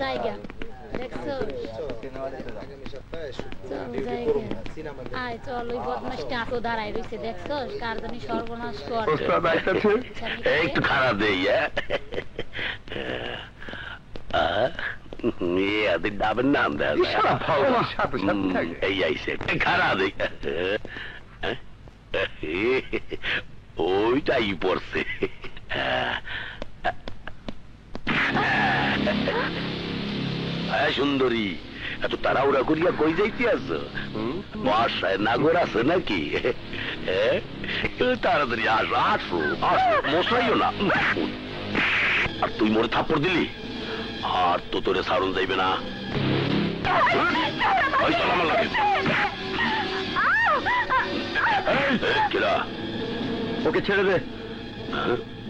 জায়গা দেখছো আয় চল ওই বদমাসটা আতো দাঁড়াই রয়েছে দেখছো কার জানি সর্বনাশ কর একটু খারাপ দেই মেয়েদের ডাবের নাম দেয় এই আইসে খারাপ দেই ওইটাই পড়ছে সুন্দরী এত তাড়াহুড়া করিয়া কই যাইতে আছো বাসায় নাগর আছে নাকি তাড়াতাড়ি আসো আসো আসো মশাইও না আর তুই মোরে থাপ্পড় দিলি আর তো তোরে সারণ যাইবে না ওকে ছেড়ে দে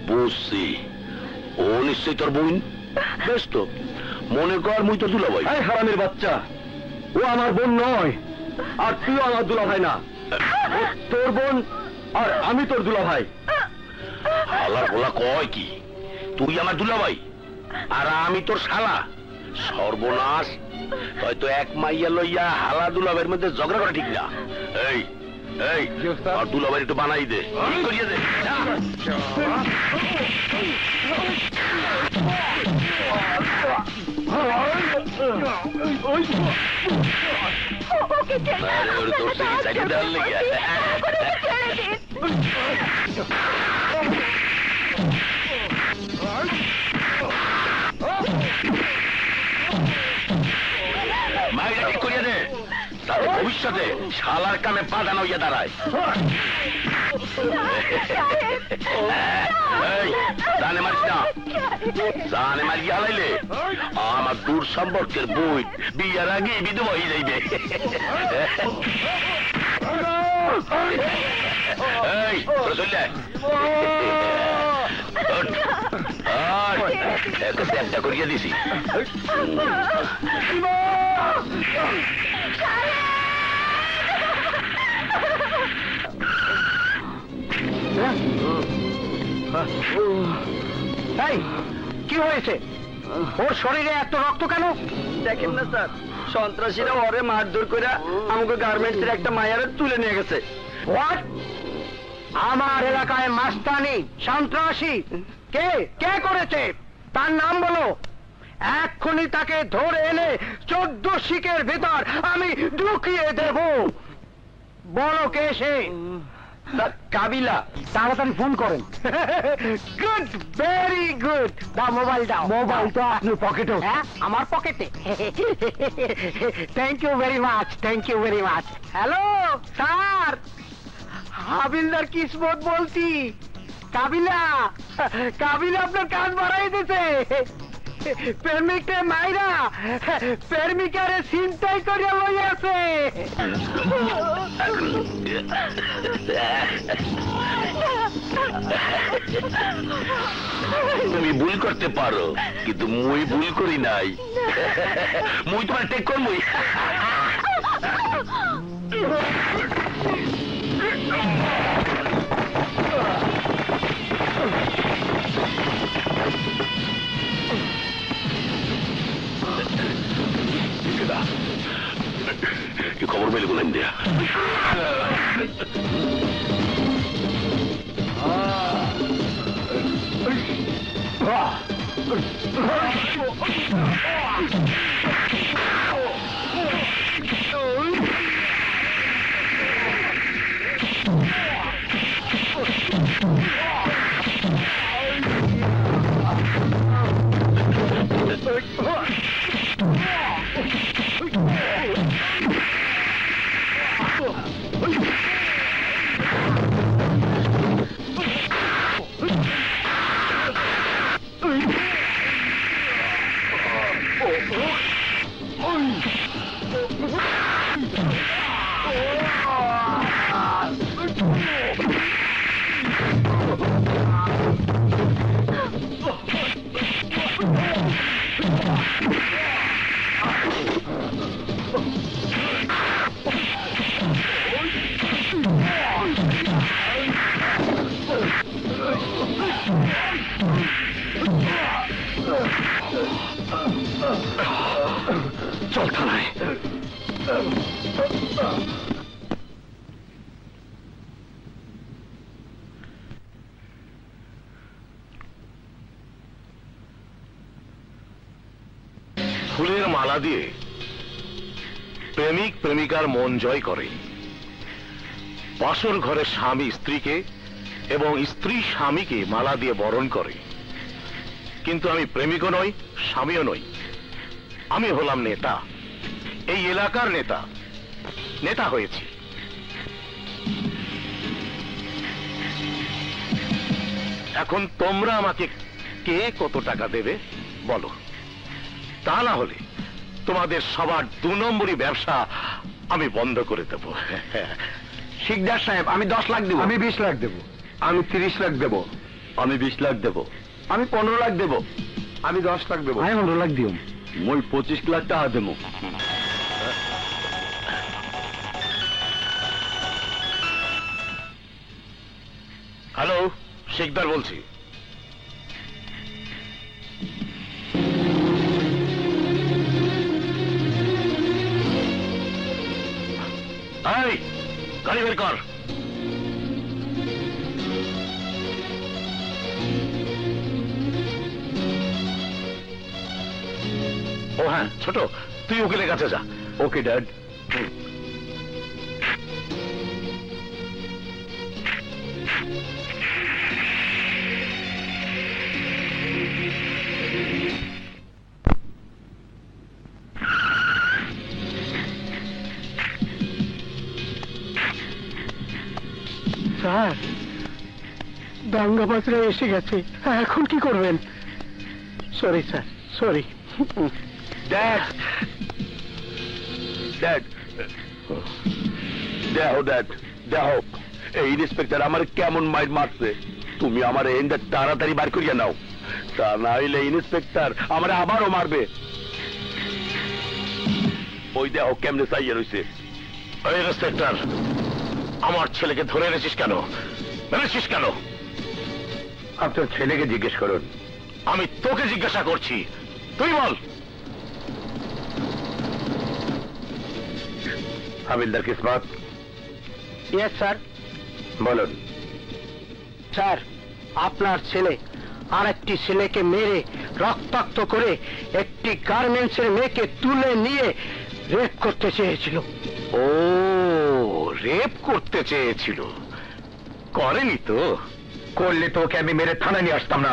বুঝছি ও নিশ্চয়ই তোর বোন বেশ তো মনে কর মুই তোর দুলাভাই হারামের বাচ্চা ও আমার বোন নয় আর তুইও আমার দুলাভাই না তোর বোন আর আমি তোর দুলাভাই হালার বলা কয় কি তুই আমার দুলাভাই আর আমি তোর শালা সর্বনাশ হয়তো এক মাইয়া লইয়া হালা দুলাভাইয়ের মধ্যে ঝগড়া করা ঠিক না এই এই আর দুলাভাই একটু বানাই দে করিয়ে দে মাইটা ঠিক করিয়ে দে তাহলে ভবিষ্যতে শালার কামে বাধা নইয়া দাঁড়ায় জানে মারিস না জানে মারিয়া হালাইলে আমার দূর সম্পর্কের বই বিয়ার আগে বিধবা হয়ে যাইবে এই চলে একটা করিয়া দিছি কি হয়েছে ওর শরীরে এত রক্ত কেন দেখেন না স্যার সন্ত্রাসীরা ওরে মারধর করে আমাকে গার্মেন্টসের একটা মায়ারে তুলে নিয়ে গেছে আমার এলাকায় মাস্তানি সন্ত্রাসী কে কে করেছে তার নাম বলো এক্ষুনি তাকে ধরে এনে 14 শিকের ভিতর আমি ঢুকিয়ে দেব বলো কে সে কাবিলা তাড়াতাড়ি ফোন করেন গুড ভেরি গুড দাও মোবাইল দাও মোবাইল তো আপনার পকেটে হ্যাঁ আমার পকেটে thank you very much hello sir havildar Kismat বলছি কাবিলা আপনার কাজ বাড়াই দিতে প্রেমিকে মাইরা প্রেমিকারে চিন্তাই করিয়া লই আছে তুমি ভুল করতে পারো কিন্তু মুই ভুল করি নাই মুই তোমার টেক করবই খবর পেলে বলেন দেয়া চল থানায়। ফুলের মালা দিয়ে প্রেমিক প্রেমিকার মন জয় করে, বাসর ঘরে স্বামী স্ত্রীকে এবং স্ত্রী স্বামীকে মালা দিয়ে বরণ করে। কিন্তু আমি প্রেমিকও নই, স্বামীও নই, আমি হলাম নেতা, এই এলাকার নেতা। নেতা হয়েছি। এখন তোমরা আমাকে কে কত টাকা দেবে বলো, তা না হলে তোমাদের সবার 2 নম্বরই ব্যবসা আমি বন্ধ করে দেব। শিকদার সাহেব, আমি 10 লাখ দেব। আমি 20 লাখ দেব। আমি 30 লাখ দেব। আমি 20 লাখ দেব। আমি 15 লাখ দেব। আমি 10 লাখ দেব। আমি 15 লাখ দিও। মই 25 লাখ টাকা দেব। হ্যালো, শিকদার বলছি। এই, গাড়ি বের কর। ও হ্যাঁ, ছোট, তুই উকিলের কাছে যা। Okay dad. স্যার, দাঙ্গাবাজরা এসে গেছে, এখন কি করবেন? Sorry sir, sorry. Dad, dad, দেখো ড্যাড, দেখো এই ইন্সপেক্টর আমার কেমন মাইর মারছে। তুমি আমার এন্ডা তাড়াতাড়ি বার করিয়া নাও, তা না হইলে ইন্সপেক্টর আমার আবারও মারবে। ওই দেখো কেমনে চাইয়া রয়েছে। ওই ইন্সপেক্টর, আমার ছেলেকে ধরে এনেছিস কেন? এনেছিস কেন? আপনার ছেলেকে জিজ্ঞেস করুন। আমি তোকে জিজ্ঞাসা করছি, তুই বল। হাবিলদার কিসমত। Yes sir. বলুন। স্যার, আপনার ছেলে আর একটি ছেলেকে মেরে রক্তাক্ত করে একটি গার্মেন্টসের মেয়েকে তুলে নিয়ে রেপ করতে চেয়েছিল। ও, রেপ করতে চেয়েছিল, করেনি তো? করলে তো ওকে আমি মেরে থানায় নিয়ে আসতাম না,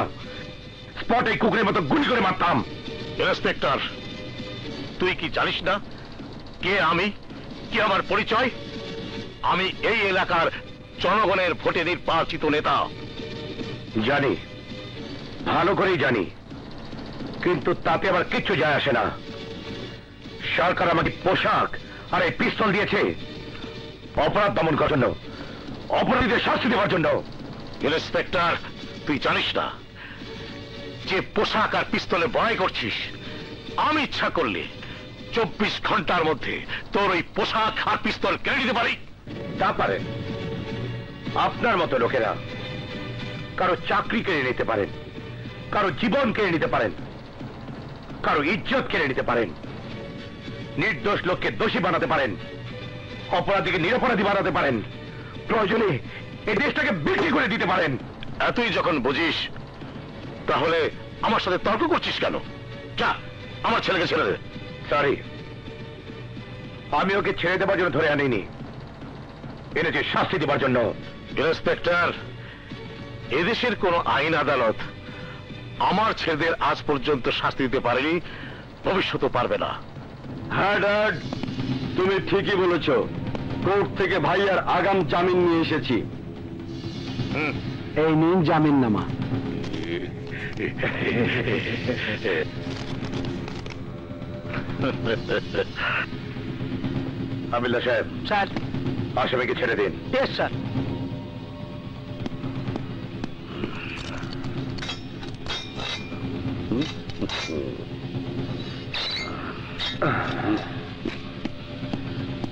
স্পটে কুকুরের মতো গুলি করে মারতাম। ইন্সপেক্টর, তুই কি জানিস না কে আমি, কি আমার পরিচয়? আমি এই এলাকার জনগণের ভোটে নির্বাচিত নেতা। জানি, ভালো করেই জানি, কিন্তু তাতে আবার কিচ্ছু যায় আসে না। সরকার আমাকে পোশাক আর এই পিস্তল দিয়েছে অপরাধ দমন করার জন্য, অপরাধীদের শাস্তি দেওয়ার জন্য। ইন্সপেক্টর, তুই জানিস না যে পোশাক আর পিস্তলে বড়াই করছিস? আমি ইচ্ছা করলে 24 ঘন্টার মধ্যে তোর ওই পোশাক আর পিস্তল কেড়ে নিতে পারি। তা পারে, আপনার মতো লোকেরা কারো চাকরি কেড়ে নিতে পারেন, কারো জীবন কেড়ে নিতে পারেন, কারো ইজ্জত কেড়ে নিতে পারেন, নির্দোষ লোককে দোষী বানাতে পারেন, অপরাধীকে নিরপরাধী বানাতে পারেন, প্রয়োজনে এই দেশটাকে বিক্রি করে দিতে পারেন। এতই যখন বুঝিস, তাহলে আমার সাথে তর্ক করছিস কেন? যা, আমার ছেলেকে ছেড়ে দে। সরি, আমি ওকে ছেড়ে দেবার জন্য ধরে আনিনি, এনেছে শাস্তি দেবার জন্য। ইন্সপেক্টর, এদেশের কোন আইন আদালত আমার ছেলেদের আজ পর্যন্ত শাস্তি দিতে পারেনি, ভবিষ্যতে পারবে না। হ্যাঁ ড্যাড, তুমি ঠিকই বলেছ। কোর্ট থেকে ভাইয়ার আগাম জামিন নিয়ে এসেছি। এই নিন জামিন নামা। হাবিলদার সাহেব। স্যার। আসামিকে ছেড়ে দিন। Yes sir.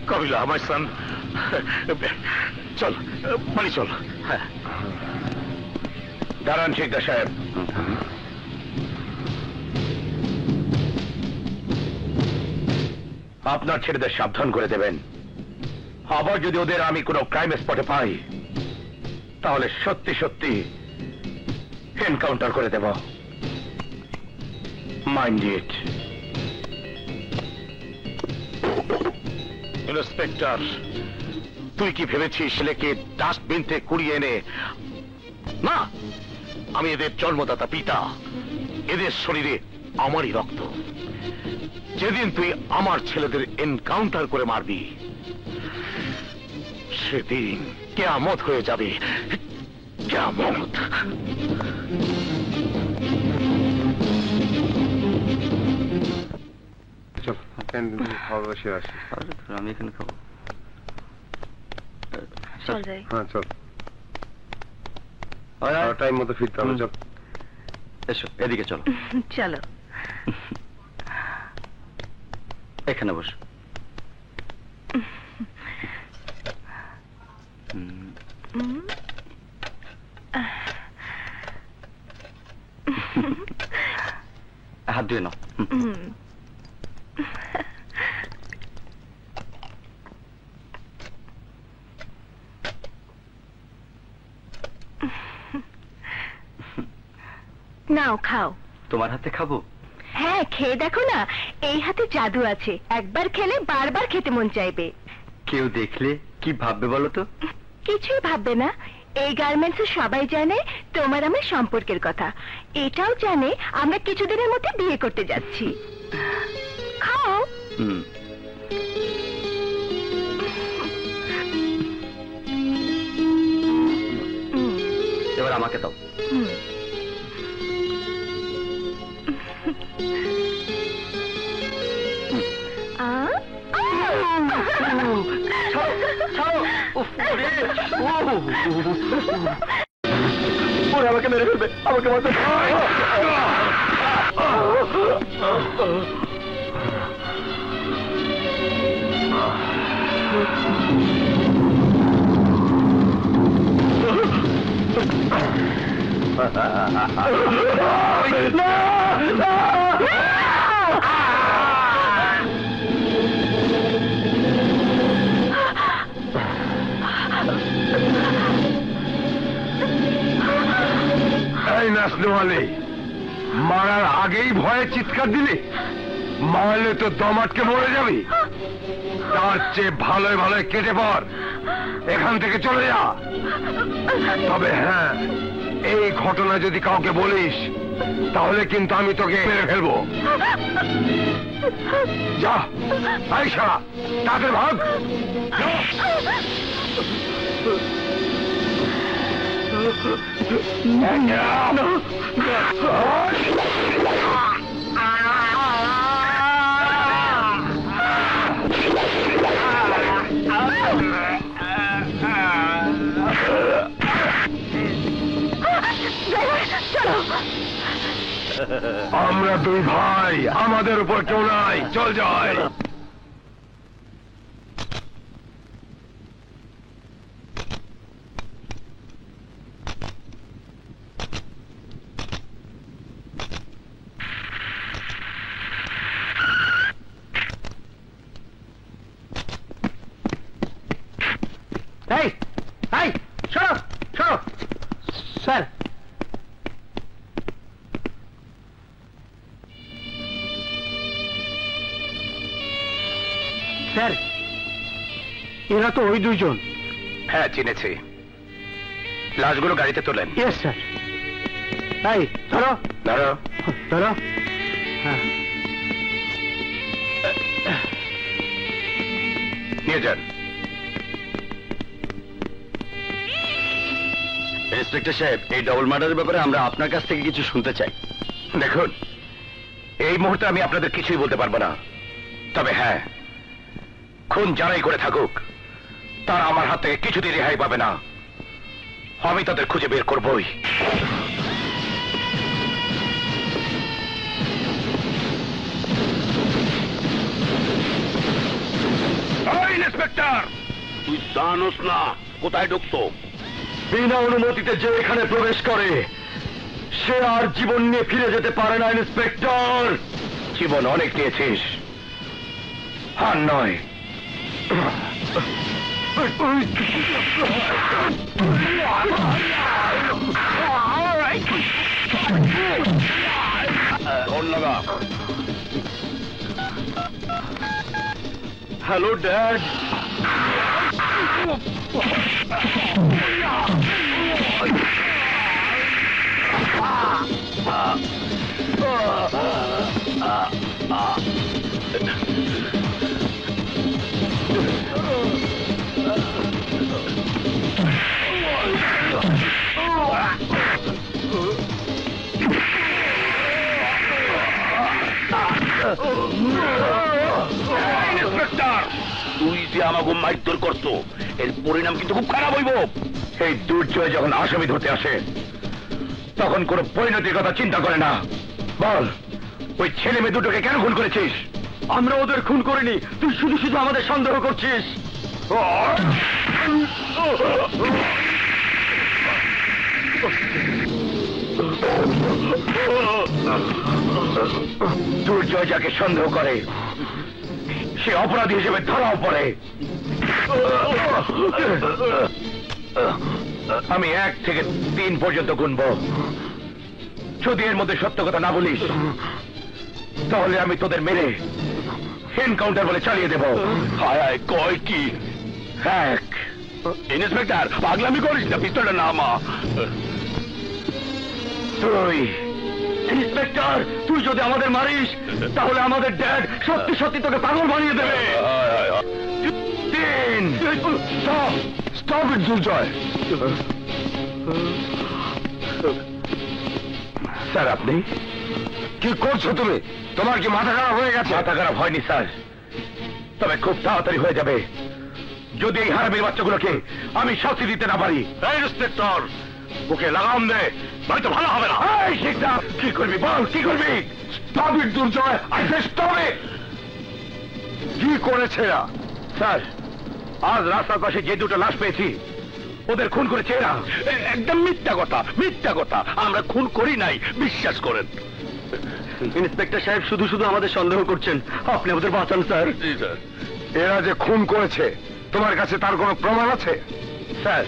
কবিলা, আমার সান, চল বাড়ি চল। দাঁড়ান শিকদার সাহেব। আপনার ছেলেদের সাবধান করে দেবেন। আবার যদি ওদের আমি কোনো ক্রাইম স্পটে পাই তাহলে সত্যি সত্যি এনকাউন্টার করে দেব। Mind it. ইন্সপেক্টর, তুই কি ভেবেছিস ছেলেকে ডাস্টবিন থেকে কুড়িয়ে এনে? না, আমি এদের জন্মদাতা পিতা, এদের শরীরে আমারই রক্ত। যেদিন তুই আমার ছেলেদের এনকাউন্টার করে মারবি সেদিন কিয়ামত হয়ে যাবে, কিয়ামত। খাওয়া বসে আসি। আমি এখানে খাবো। চল যাই। হ্যাঁ চল, আয়, আয়। টাইম মতো ফিরতে হবে। চল এসো, এদিকে চলো। চলো। এখানে বসো। হাত ধুয়ে নাও। নাও খাও। তোমার হাতে খাবো? হ্যাঁ, খেয়ে দেখো না, এই হাতে জাদু আছে, একবার খেলে বারবার খেতে মন চাইবে। কেউ দেখলে কি ভাববে বলো তো? কিছুই ভাববে না। এই গার্মেন্টসে সবাই জানে তোমার আমার সম্পর্কের কথা, এটাও জানে আমরা কিছুদিনের মধ্যে বিয়ে করতে যাচ্ছি। খাও। হুম। এবার আমাকে দাও। হুম। ওরা আমাকে মেরে ফেলবে, আমাকে মারতে। এই নাসনুয়ালি, মারার আগেই ভয়ে চিৎকার দিলি? মারলে তো দম আটকে মরে যাবি। তার চেয়ে ভালোই ভালোই কেটে পড়, এখান থেকে চলে যা। তবে হ্যাঁ, এই ঘটনা যদি কাউকে বলিস তাহলে কিন্তু আমি তোকে মেরে ফেলবো। যা, আইসা তাদের ভাগ। আমরা দুই ভাই, আমাদের উপর কেউ নাই, চল যাই। এই এই সরো সরো। স্যার, স্যার, এরা তো ওই দুইজন। হ্যাঁ চিনেছি, লাশগুলো গাড়িতে তোলেন। Yes sir. এই ধরো ধরো ধরো। হ্যাঁ, নিয়ে যান। ইন্সপেক্টর সাহেব, এই ডবল মার্ডারের ব্যাপারে আমরা আপনার কাছ থেকে কিছু শুনতে চাই। দেখুন, এই মুহূর্তে আমি আপনাদের কিছুই বলতে পারবো না। তবে হ্যাঁ, খুন যারাই করে থাকুক তারা আমার হাত থেকে কিছুতেই রেহাই পাবে না। আমি তাদের খুঁজে বের করবই। ইন্সপেক্টর, তুই জানোস না কোথায় ঢুকতো? বিনা অনুমতিতে যে এখানে প্রবেশ করে সে আর জীবন নিয়ে ফিরে যেতে পারে না ইন্সপেক্টর। জীবন অনেক নিয়েছিস, হার নয়। ধন্যবাদ। Hello dad. ইন্সপেক্টর, তুই যে আমাকে মারধর করছো, এর পরিণাম কিন্তু খুব খারাপ হইব। এই দুর্জয় যখন আসামি ধরতে আসে তখন কোনো পরিণতির কথা চিন্তা করে না। বল, ওই ছেলে মেয়ে দুটোকে কেন খুন করেছিস? আমরা ওদের খুন করিনি, তুই শুধু শুধু আমাদের সন্দেহ করছিস। দুর্জয় যাকে সন্দেহ করে সে অপরাধী হিসেবে ধরাও পড়ে। আমি 1 থেকে 3 পর্যন্ত গুনব। যদি এর মধ্যে সত্য কথা না বলিস তাহলে আমি তোদের মেরে এনকাউন্টার বলে চালিয়ে দেব। হায় হায়, কয় কি? 1। ইন্সপেক্টর, পাগলামি করিস না, পিস্তলটা নামা। 2। ইন্সপেক্টর, তুই যদি আমাদের মারিস তাহলে আমাদের ড্যাড সত্যি সত্যি তোকে পাগল বানিয়ে দেবে। 3। Stop it Durjoy. স্যার, আপনি কি করছো? তুমি, তোমার কি মাথা খারাপ হয়ে গেছে? মাথা খারাপ হয়নি স্যার, তবে খুব তাড়াতাড়ি হয়ে যাবে যদি এই হারামির বাচ্চাগুলোকে আমি শাস্তি দিতে না পারি। ইন্সপেক্টর, ওকে লাগাম দে, নয়তো ভালো হবে না। এই শিকদা, কি করবি বল, কি করবি? Stop it Durjoy, I say stop it. কি করেছে এরা? স্যার, আজ রাস্তার পাশে যে দুটো লাশ পেয়েছি ওদের খুন করেছে এরা। একদম মিথ্যা কথা, মিথ্যা কথা। আমরা খুন করি নাই, বিশ্বাস করেন। ইন্সপেক্টর সাহেব শুধু শুধু আমাদের সন্দেহ করছেন, আপনি আমাদের বাঁচান স্যার। জি স্যার। এরা যে খুন করেছে তোমার কাছে তার কোনো প্রমাণ আছে? স্যার,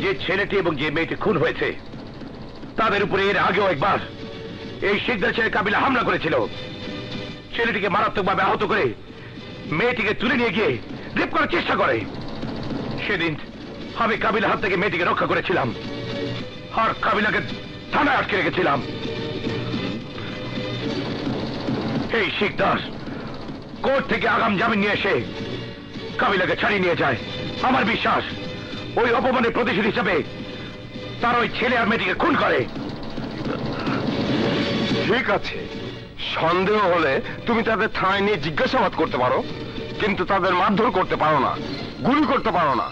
যে ছেলেটি এবং যে মেয়েটি খুন হয়েছে তাদের উপরে এর আগেও একবার এই শিকদার ছেলে কাবিলা হামলা করেছিল। ছেলেটিকে মারাত্মকভাবে আহত করে মেয়েটিকে তুলে নিয়ে গিয়ে রেপ করার চেষ্টা করে। সেদিন আমি কাবিলার হাত থেকে মেয়েটিকে রক্ষা করেছিলাম আর কাবিলাকে থানায় আটকে রেখেছিলাম। এই শিকদার কোর্ট থেকে আগাম জামিন নিয়ে এসে কাবিলাকে ছাড়িয়ে নিয়ে যায়। আমার বিশ্বাস ওই অপমানের প্রতিশোধ হিসাবে তার ওই ছেলে আর মেয়েটিকে খুন করে। ঠিক আছে, সন্দেহ হলে তুমি তাদের থানায় নিয়ে জিজ্ঞাসাবাদ করতে পারো, কিন্তু তাদের মারধর করতে পারো না, গুলি করতে পারো না।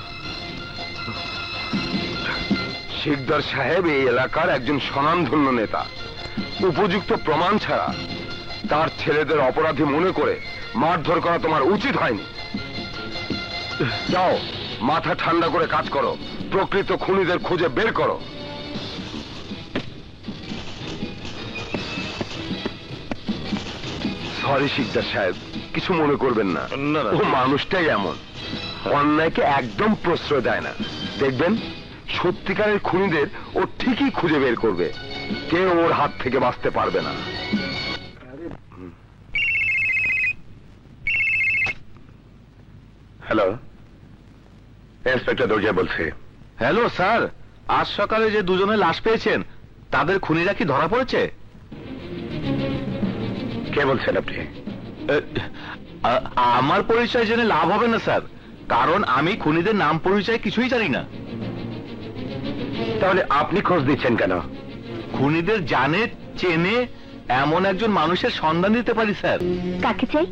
শিকদার সাহেব এই এলাকার একজন স্বনামধন্য নেতা। উপযুক্ত প্রমাণ ছাড়া তার ছেলেদের অপরাধী মনে করে মারধর করা তোমার উচিত হয়নি। যাও, মাথা ঠান্ডা করে কাজ করো, প্রকৃত খুনিদের খুঁজে বের করো। সরি শিকদার সাহেব, কিছু মনে করবেন না। ও মানুষটাই এমন, অন্যায়কে একদম প্রশ্রয় দেয় না। দেখবেন সত্যিকারের খুনিদের ও ঠিকই খুঁজে বের করবে, কেউ ওর হাত থেকে বাঁচতে পারবে না। হ্যালো, ইন্সপেক্টর দরজা বলছে। হ্যালো স্যার, আজ সকালে যে দুজনে লাশ পেয়েছেন তাদের খুনিরা কি ধরা পড়েছে? কে বলছেন আপনি? আমার পরিচয় জেনে লাভ হবে না স্যার, কারণ আমি খুনিদের নাম পরিচয় কিছুই জানি না। তাহলে আপনি খোঁজ দিচ্ছেন কেন? খুনিদের জানে চেনে এমন একজন মানুষের সন্ধান দিতে পারি স্যার। কাকে চাই?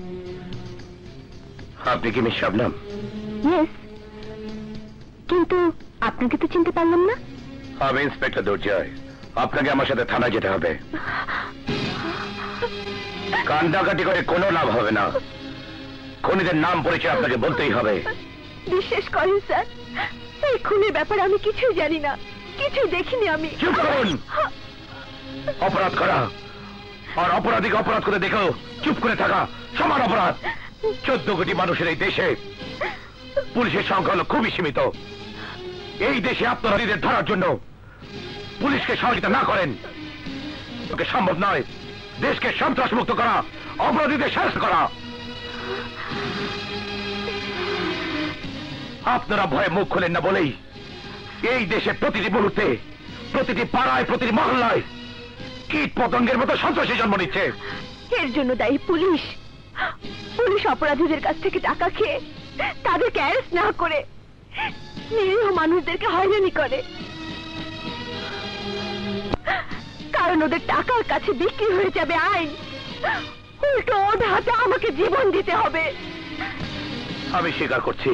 আপনি কি মিস শবনম? ইয়েস, কিন্তু আপনাকে তো চিনতে পারলাম না। আমি ইন্সপেক্টর দুর্জয়, আপনাকে আমার সাথে থানায় যেতে হবে। কান্দাকাটি করে কোনো লাভ হবে না, খুনিদের নাম পরিচয় আপনাকে বলতেই হবে। বিশ্বাস করেন স্যার, এই খুনের ব্যাপারে আমি কিছুই জানি না, কিছুই দেখিনি আমি। চুপ করুন। অপরাধ করা আর অপরাধীকে অপরাধ করে দেখো চুপ করে থাকা সমান অপরাধ। 14 কোটি মানুষের এই দেশে পুলিশের সংখ্যা হলো খুবই সীমিত। এই দেশে আপনারা নিজেদের ধরার জন্য পুলিশকে সহযোগিতা না করেন, ওকে সম্ভব নয় দেশকে সন্ত্রাস মুক্ত করা, অপরাধীদের শাস্তি করা। আপনারা ভয়ে মুখ খোলেন না বলেই এই দেশে প্রতিটি মুহূর্তে, প্রতিটি পাড়ায়, প্রতিটি মহল্লায় কীট পতঙ্গের মতো সন্ত্রাসী জন্ম নিচ্ছে। এর জন্য দায়ী পুলিশ। পুলিশ অপরাধীদের কাছ থেকে টাকা খেয়ে তাদেরকে অ্যারেস্ট না করে নিরীহ মানুষদেরকে হয়রানি করে, কারণ ওদের টাকার কাছে বিক্রি হয়ে যাবে আইন। উল্টো ওর হাতে আমাকে জীবন দিতে হবে। আমি স্বীকার করছি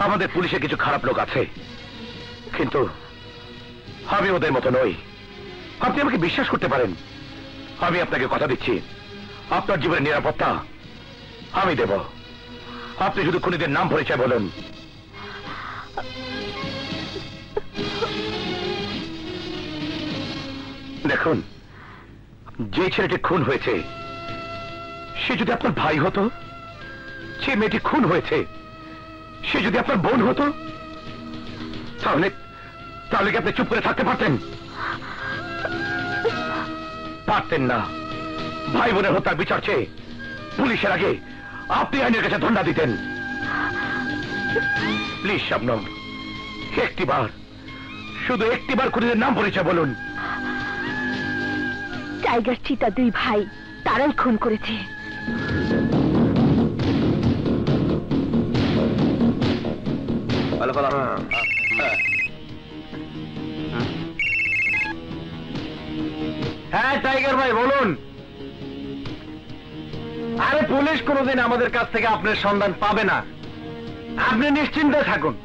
আমাদের পুলিশে কিছু খারাপ লোক আছে, কিন্তু আমি ওদের মতো নই। আপনি আমাকে বিশ্বাস করতে পারেন। আমি আপনাকে কথা দিচ্ছি, আপনার জীবনের নিরাপত্তা আমি দেব। আপনি শুধু খুনিদের নাম পরিচয় বলুন। দেখুন, যে ছেলেটি খুন হয়েছে সে যদি আপনার ভাই হতো, যে মেয়েটি খুন হয়েছে সে যদি আপনার বোন হতো, তাহলে তাহলে কি আপনি চুপ করে থাকতে পারতেন? পারতেন না। ভাই বোনের হত্যার বিচার চেয়ে পুলিশের আগে আপনি আইনের কাছে ধন্যা দিতেন। প্লিজ শবনম, একটিবার, শুধু একটিবার খুনিদের নাম পরিচয় বলুন। টাইগার চিতা 2 ভাই, তারাই খুন করেছে। হ্যাঁ টাইগার ভাই বলুন। আরে পুলিশ কোনোদিন আমাদের কাছ থেকে আপনার সন্ধান পাবে না, আপনি নিশ্চিন্তে থাকুন।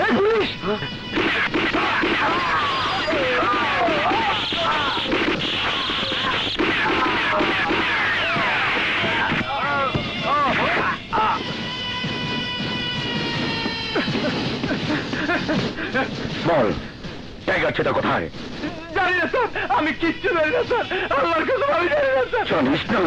এই পুলিশ! বল, টাইগার ছেটা কোথায়? জানি না স্যার, আমি কিচ্ছু জানি না স্যার, আল্লাহর কসম আমি জানি না স্যার। জানিস না?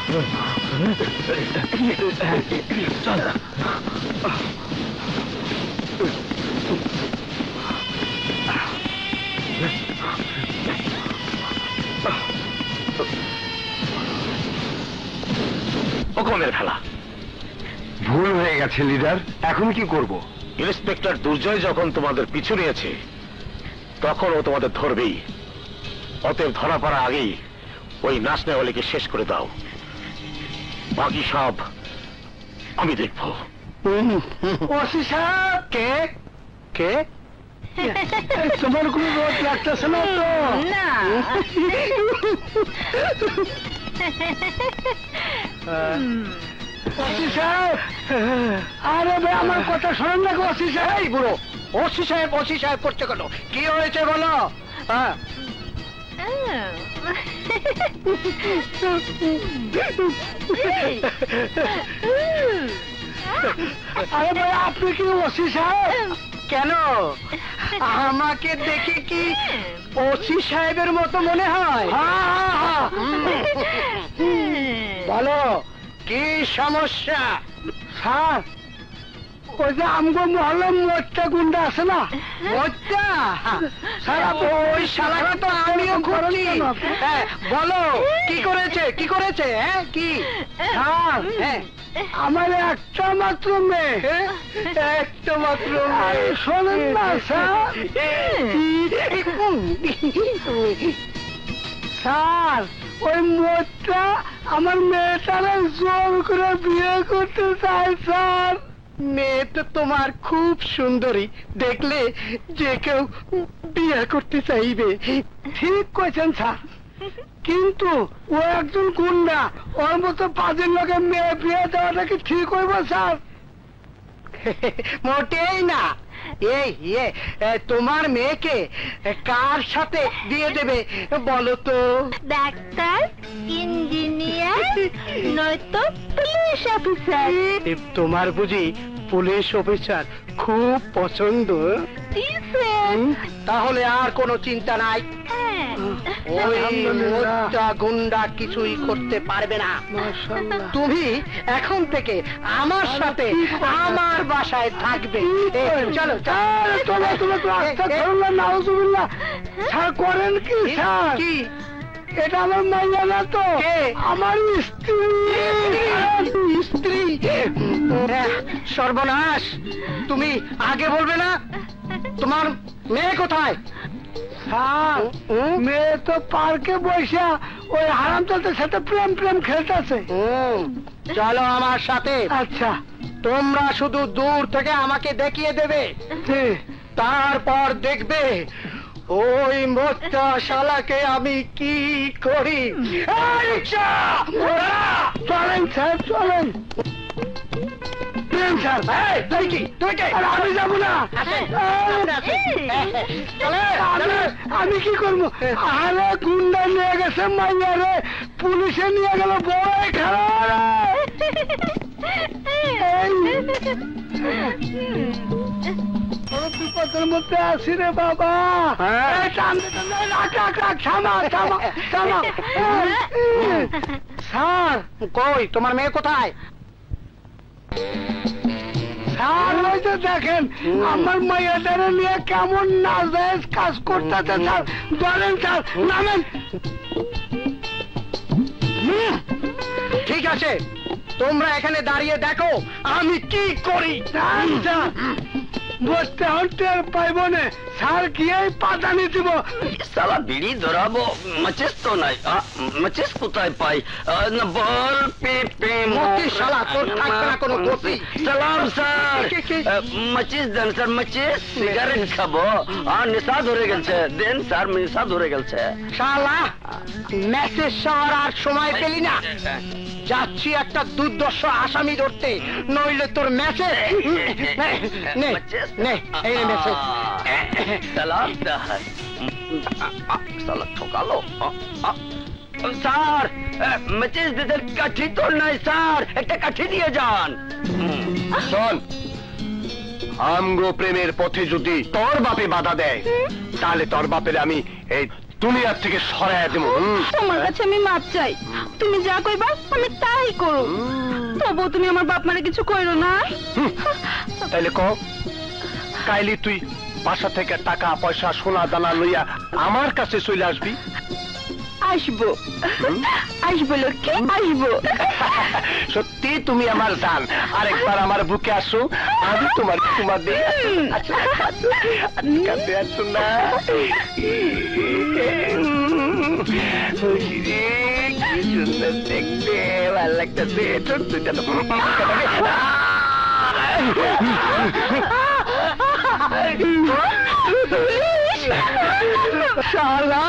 ওকে মেরে ফেলা। ভুল হয়ে গেছে লিডার, এখন কি করব? ইন্সপেক্টর দুর্জয় যখন তোমাদের পিছু নিয়েছে তখন ও তোমাদের ধরবেই। অতএব ধরা পড়ার আগেই ওই নাচনেওয়ালিকে শেষ করে দাও, বাকি সব আমি দেখব। ওসি সাহেব, কে কে? তোমার কোনো রোদ লাগতেছে না তো? না। ওসি সাহেব, আরে ভাই আমার কথা শোনেন না, ওসি সাহেব। বুড়ো ওসি সাহেব করতে গেল, কি হয়েছে বলো? হ্যাঁ, আরে ভাই আপনি কি ওসি সাহেব? কেন আমাকে দেখে কি ওসি সাহেবের মতো মনে হয়? বলো কি সমস্যা? স্যার, ওই যে আমগো মহল্লার মোটটা গুন্ডা আছে না, মোটটা স্যার, ওই শালাকে তো আমিও খুঁজছি। হ্যাঁ, বলো কি করেছে? হ্যাঁ, কি স্যার? হ্যাঁ, আমার একটা মাত্র মেয়ে, শোনেন না স্যার। স্যার, ওই মোটটা আমার মেয়েটারে জোর করে বিয়ে করতে চায় স্যার। মেয়ে তো তোমার খুব সুন্দরী, দেখলে যে কেউ বিয়ে করতে চাইবে। ঠিক কইছেন স্যার, কিন্তু ও একজন গুন্ডা, ওর মতো পাঁচের লোকে মেয়ে বিয়ে দেওয়াটা কি ঠিক হইব স্যার? মোটেই না। তোমার মেয়েকে কার সাথে দিয়ে দেবে বলো তো? ডাক্তার, ইঞ্জিনিয়ার, নয়তো পুলিশ অফিসার। তোমার বুঝি পুলিশ অফিসার খুব পছন্দ? তাহলে আর কোনো চিন্তা নাই, ওই মোটা গুন্ডা কিছুই করতে পারবে না। তুমি এখন থেকে আমার সাথে আমার বাসায় থাকবে। চলো স্যার, করেন কি স্যার? কি এটা আমার মাইয়া না তো, আমার স্ত্রী। সর্বনাশ, তুমি আগে বলবে না? তোমার মেয়ে কোথায়? মেয়ে তো পার্কে বসে ওই হারামজাদার সাথে প্রেম খেলতেছে। চলো আমার সাথে। আচ্ছা, তোমরা শুধু দূর থেকে আমাকে দেখিয়ে দেবে, তারপর দেখবে ওই মোটা শালাকে আমি কি করি। চলেন স্যার, চলেন। আমি যাবো না। আমি কি করবো? আরে গুন্ডা নিয়ে গেছে মাইয়া রে, পুলিশে নিয়ে গেল, বড় খারাপ। বিপদের মধ্যে আছি রে বাবা। স্যার, কই তোমার মেয়ে কোথায়? স্যার, ওই যে দেখেন আমার মাইয়াটারে নিয়ে কেমন নাজায়েজ কাজ করতেছে স্যার। ধরেন স্যার, নামেন। ঠিক আছে, তোমরা এখানে দাঁড়িয়ে দেখো আমি কি করি। বসতে টের পাইব না স্যার, গিয়ে পাতানি দিব। সালা বিড়ি ধরাবো, মাচিস তো নাই। মাচিস কোথায় পাই? বল পেপে শালা, তোর থাকবে না কোনো গতি। সালাম স্যার, মাচিস দেন স্যার, মাচিস সিগারেট খাবো। নেশা ধরে গেছে, দেন স্যার, নেশা ধরে গেছে। শালা, মেসেজ শহর আর সময় পেলি না, যাচ্ছি একটা দুর্দর্শ আসামি ধরতে, নইলে তোর মেসেজ। ঠকালো স্যার, মেসেজ দিতে কাঠি তো নাই স্যার, একটা কাঠি দিয়ে যান। শোন, আমগো প্রেমের পথে যদি তোর বাপে বাধা দেয়, তাহলে তোর বাপের আমি এই দুনিয়ার থেকে সরাইয়া দেব। তোমার কাছে আমি মাপ চাই, তুমি যা কইবা আমি তাই করো, তবু তুমি আমার বাপ মারে কিছু কইরো না। তাইলে ক কাইলি তুই বাসা থেকে টাকা পয়সা সোনা দানা লইয়া আমার কাছে চলে আসবি? আসবো আসবো লক্ষ্মী আসবো। সত্যি তুমি আমার জান, আরেকবার আমার বুকে আসো, আমি তোমার তোমার দিয়ে কাছে আসো না। কি সুন্দর দেখতে, ভালো লাগতেছে। শালা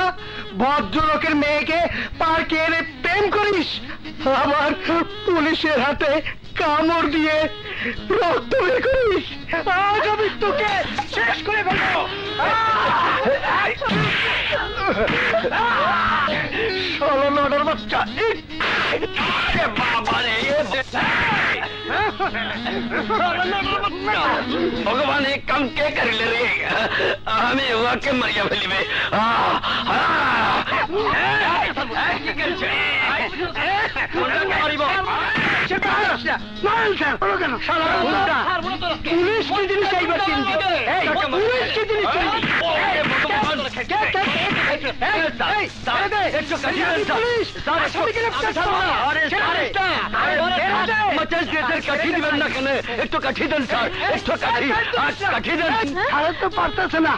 ভদ্রলোকের মেয়েকে পার্কে এনে প্রেম করিস, আমার পুলিশের হাতে কামড় দিয়ে রক্ত বের করিস, আজ আমি তোকে শেষ করে ফেলবো। ষোলো নটার বাচ্চা ভগবান এক কাম কে করিলে রে, আমি ওকে মারিয়া ফেলিবে। পুলিশ কি জিনিস এইবার চিনবি, পুলিশ কি জিনিস চিনবি। পারতেছে না,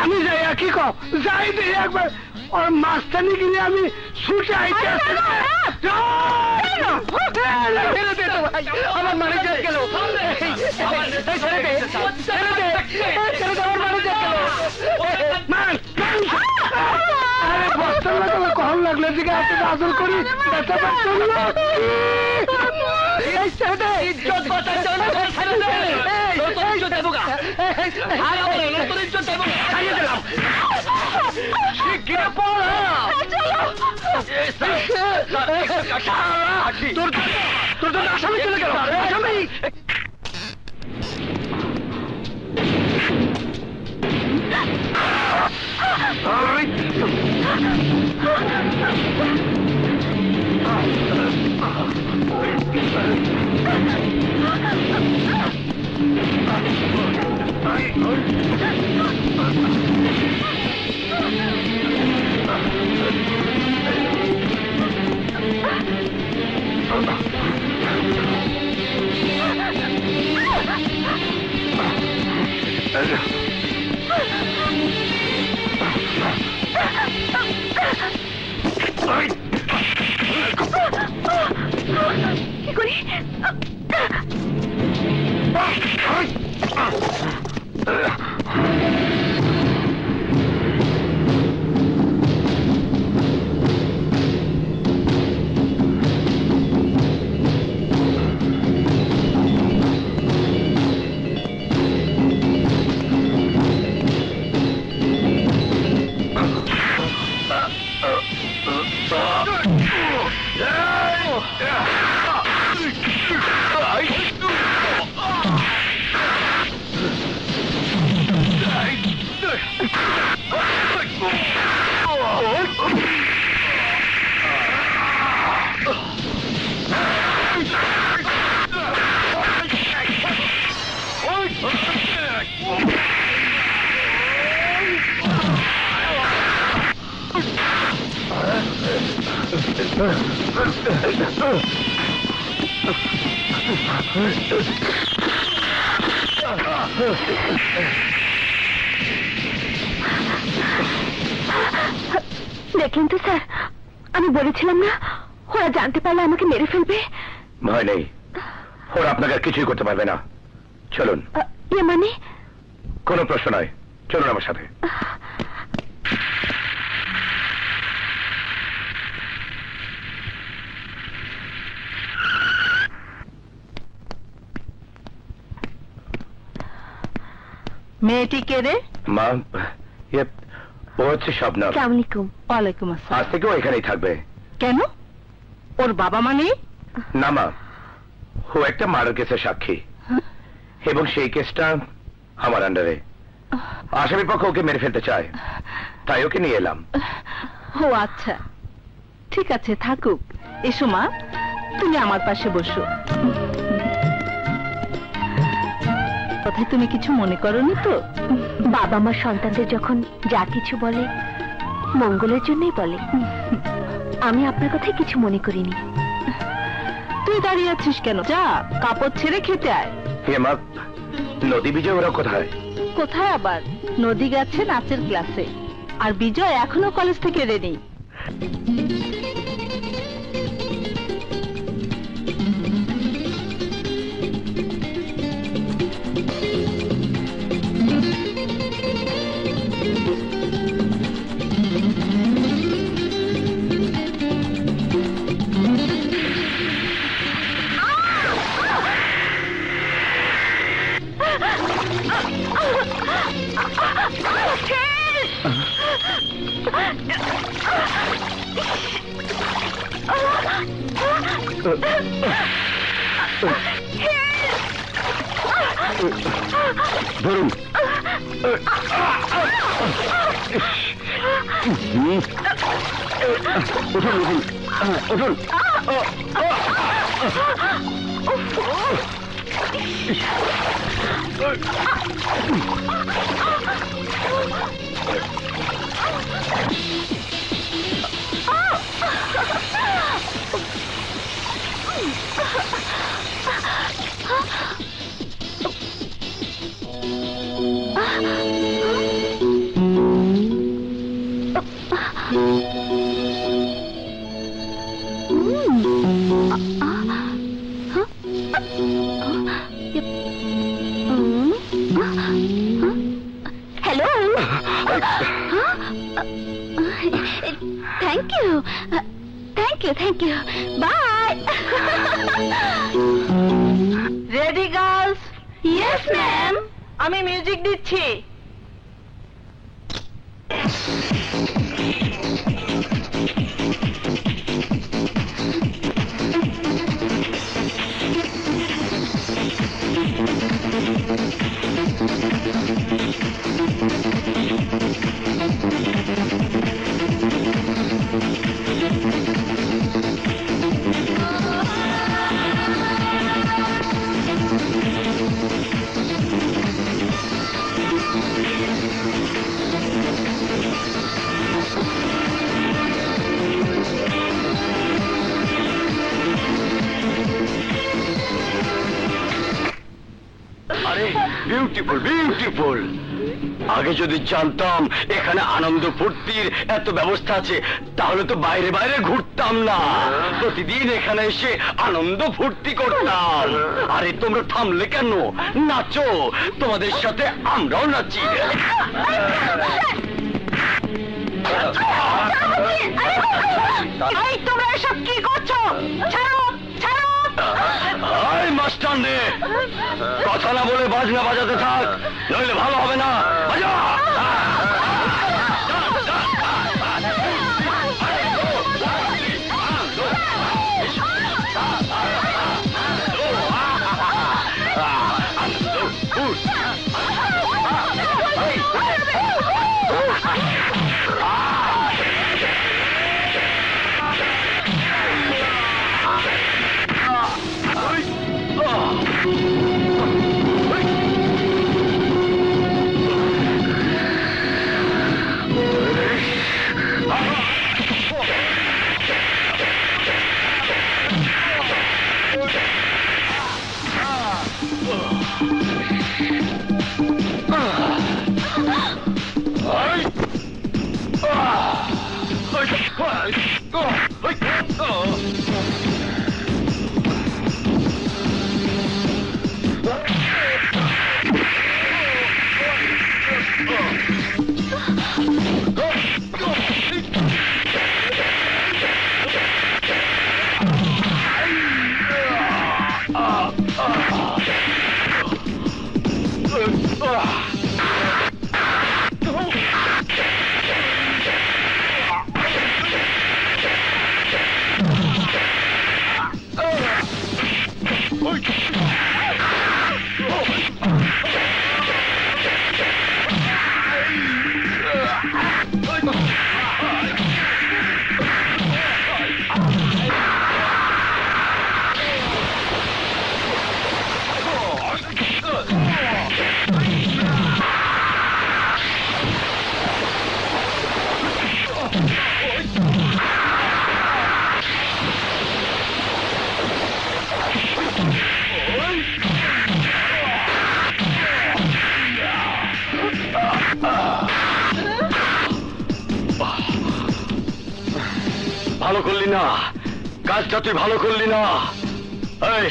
আমি যাই কি কো যাই দিই একবার ওর মাস্টানি কিনে আমি ছুটে আইতে আমার ম্যানেজার গেল, কখন লাগলে দিকে এত আদর করি তোর তো আসামি চলে গেল, আসামি কি করি? দেখলেন তো স্যার, আমি বলেছিলাম না ওরা জানতে পারলে আমাকে মেরে ফেলবে। ভয় নেই, ওরা আপনাকে আর কিছুই করতে পারবে না। চলুন। ইয়ে মানে? কোনো প্রশ্ন নয়, চলুন আমার সাথে। মেয়েটি কে রে? মা, ও হচ্ছে শবনম। আসসালামু আলাইকুম। ওয়ালাইকুম আসসালাম। আজ থেকে ও এখানেই থাকবে। কেন? ওর বাবা মানে? না মা, ও একটা মার্ডার কেসের সাক্ষী এবং সেই কেসটা আমার আন্ডারে। আসামি পক্ষ ওকে মেরে ফেলতে চায়, তাই ওকে নিয়ে এলাম। ও আচ্ছা, ঠিক আছে, থাকুক। এসো মা, তুমি আমার পাশে বসো। কথায় তুমি কিছু মনে করোনি তো? বাবা মা সন্তানদের যখন যা কিছু বলে মঙ্গলের জন্যই বলে। আমি আপনার কথায় কিছু মনে করিনি। তুই দাঁড়িয়ে আছিস কেন? যা, কাপড় ছেড়ে খেতে আয়। মা, নদী বিজয় ওরা কোথায়? কোথায় আবার? নদী গেছে নাচের ক্লাসে, আর বিজয় এখনো কলেজ থেকে রেডি। ধরুন। উঠুন উঠুন উঠুন। Hello, thank you, thank you, thank you, bye. Ready girls? Yes ma'am. আমি মিউজিক দিচ্ছি। Beautiful beautiful. আগে যদি জানতাম এখানে আনন্দ ফুর্তির এত ব্যবস্থা আছে তাহলে তো বাইরে বাইরে ঘুরতাম না, প্রতিদিন এখানে এসে আনন্দ ফুর্তি করতাম। আরে তোমরা থামলে কেন? নাচো, তোমাদের সাথে আমরাও নাচি। তোমরা এসব কি করছো? ছাড়ো, ছাড়ো। মাস্টার রে, কথা না বলে বাজনা বাজাতে থাক, নইলে ভালো হবে না। বাজা। না, কাজটা তুই ভালো করলি না। এই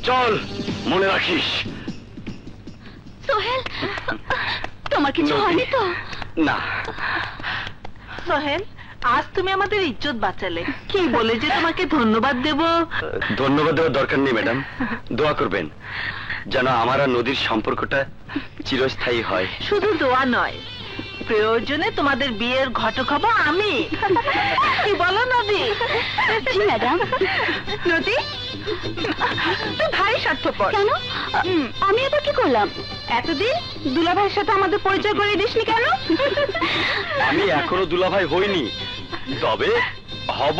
চল, মনে রাখিস। সোহেল, তোমার কিছু হয়নি তো? না। সোহেল, আজ তুমি আমাদের ইজ্জত বাঁচালে। কি বলে যে তোমাকে ধন্যবাদ দেব? ধন্যবাদ দেওয়ার দরকার নেই ম্যাডাম, দোয়া করবেন যেন আমার আর নদীর সম্পর্কটা চিরস্থায়ী হয়। শুধু দোয়া নয়, প্রয়োজনে তোমাদের বিয়ের ঘটক হব আমি। কি বলো নদী? জি ম্যাডাম। নদী, তুই ভারী স্বার্থপর। কেন? আমি আবার কি করলাম? এতদিন দুলাভাইয়ের সাথে আমাদের পরিচয় করিয়ে দিসনি কেন? আমি এখনো দুলাভাই হইনি, তবে হব।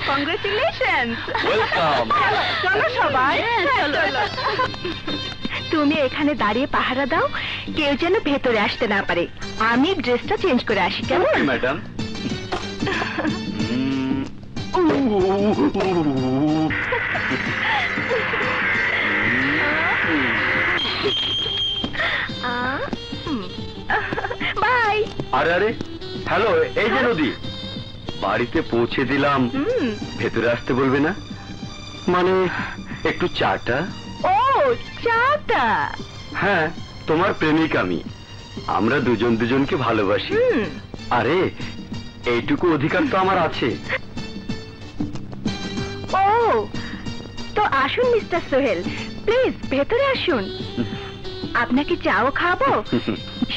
কংগ্রেচুলেশন। ওয়েলকাম। চলো সবাই, চলো। তুমি এখানে দাঁড়িয়ে পাহারা দাও, কেউ যেন ভেতরে আসতে না পারে। আমি ড্রেসটা চেঞ্জ করে আসি, কেমন? ম্যাডাম। বাই। আরে আরে, হ্যালো, এই যে নদী, বাড়িতে পৌঁছে দিলাম, ভেতরে আসতে বলবে না? মানে একটু চাটা? ও, চাটা। হ্যাঁ, তোমার প্রেমিক আমি, আমরা দুজন দুজনকে ভালোবাসি। আরে এইটুকু অধিকার তো আমার আছে। ও, তো আসুন মিস্টার সোহেল, প্লিজ ভেতরে আসুন। আপনাকে চাও খাবো,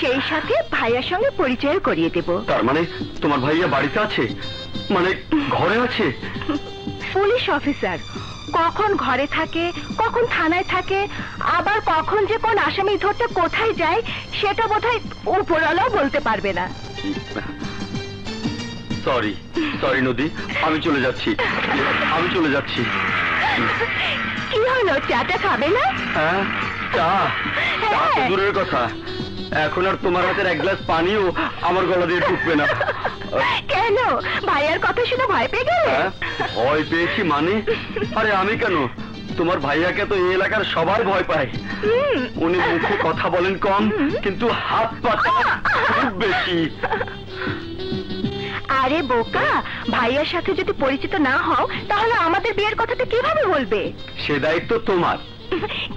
সেই সাথে ভাইয়ার সঙ্গে পরিচয় করিয়ে দেব। তার মানে তোমার ভাইয়া বাড়িতে আছে, মানে ঘরে আছে? পুলিশ অফিসার, কখন ঘরে থাকে, কখন থানায় থাকে, আবার কখন যে কোন আসামি ধরতে কোথায় যায় সেটা বোধহয় উপরওয়ালাও বলতে পারবে না। সরি সরি নদী, আমি চলে যাচ্ছি, আমি চলে যাচ্ছি। কি হলো, চাটা খাবে না? হ্যাঁ, চা চা তো দূরের কথা, এখন আর তোমার হাতের এক গ্লাস পানিও আমার গলা দিয়ে ঢুকবে না। কেন, ভাইয়ার কথা শুনে ভয় পেয়ে গেলে? হ্যাঁ, ভয় পেয়েছি মানে? আরে আমি কেন, তোমার ভাইয়াকে তো এই এলাকার সবাই ভয় পায়। উনি মুখে কথা বলেন কম, কিন্তু হাত পাতা খুব বেশি। আরে বোকা, ভাইয়ার সাথে যদি পরিচিত না হও তাহলে আমাদের বিয়ের কথাটা কিভাবে বলবে? সে দায়িত্ব তোমার।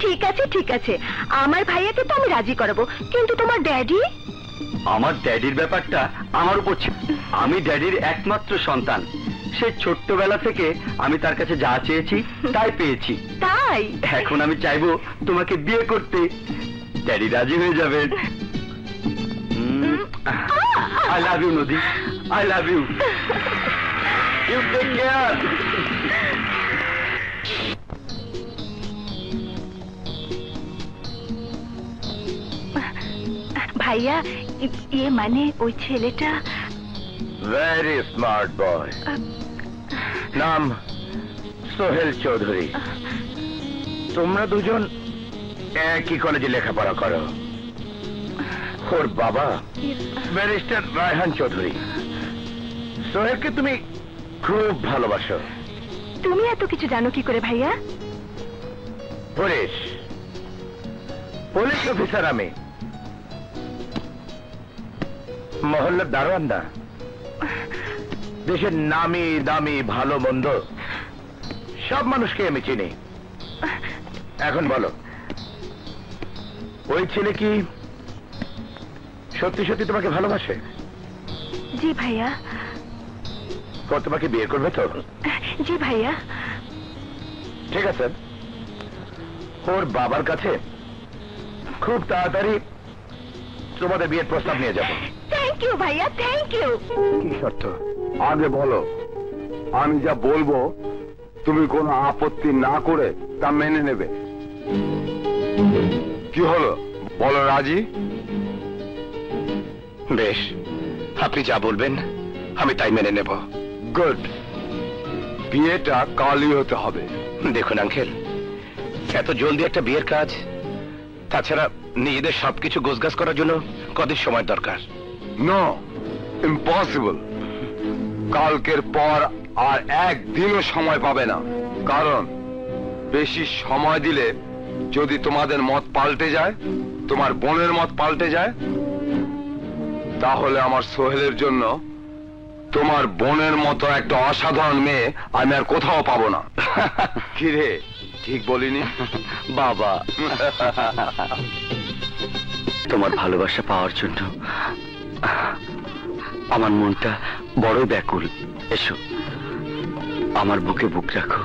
ঠিক আছে ঠিক আছে, আমার ভাইয়াকে তো আমি রাজি করাবো, কিন্তু তোমার ড্যাডি? আমার ড্যাডির ব্যাপারটা আমার উপর ছিল। আমি ড্যাডির একমাত্র সন্তান, সে ছোট্টবেলা থেকে আমি তার কাছে যা চেয়েছি তাই পেয়েছি। তাই এখন আমি চাইবো তোমাকে বিয়ে করতে, ড্যাডি রাজি হয়ে যাবেন। I love you, Nodi. I love you. You take care. ভাইয়া, ইয়ে মানে ওই ছেলেটা। Very smart boy. নাম সোহেল চৌধুরী। তোমরা দুজন একই কলেজে লেখাপড়া করো। ওর বাবা ব্যারিস্টার রায়হান চৌধুরী। সোহেলকে তুমি খুব ভালোবাসো। তুমি এত কিছু জানো কি করে ভাইয়া? পুলিশ পুলিশ অফিসার আমি, মহল্লার দারোয়ান না। দেশের নামি দামি ভালো মন্দ সব মানুষকে আমি চিনি। এখন বলো, ওই ছেলে কি সত্যি সত্যি তোমাকে ভালোবাসে? জি ভাইয়া। ও তোমাকে বিয়ে করবে তো? জি ভাইয়া। ঠিক আছে, ওর বাবার কাছে খুব তাড়াতাড়ি তোমাদের বিয়ের প্রস্তাব নিয়ে যাবো। থ্যাংক ইউ ভাইয়া, থ্যাংক ইউ। কি শর্ত? আগে বলো, আমি যা বলবো তুমি কোনো আপত্তি না করে তা মেনে নেবে। কি হলো, বলো রাজি? বেশ, আপনি যা বলবেন আমি তাই মেনে নেব। গুড, বিয়েটা কালই হতে হবে। দেখুন আঙ্কেল, এত জলদি একটা বিয়ের কাজ, তাছাড়া নিজেদের সবকিছু গোছগাছ করার জন্য কদিন সময় দরকার। No, impossible. কালকের পর আর একদিনও সময় পাবে না, কারণ বেশি সময় দিলে যদি তোমাদের মত পাল্টে যায়, তোমার বোনের মত পাল্টে যায়, তাহলে আমার সোহেলের জন্য তোমার বোনের মতো একটা অসাধারণ মেয়ে আমি আর কোথাও পাবো না। কিরে, ঠিক বলিনি? বাবা, তোমার ভালোবাসা পাওয়ার জন্য আমার মনটা বড় ব্যাকুল। এসো, আমার বুকে বুক রাখো,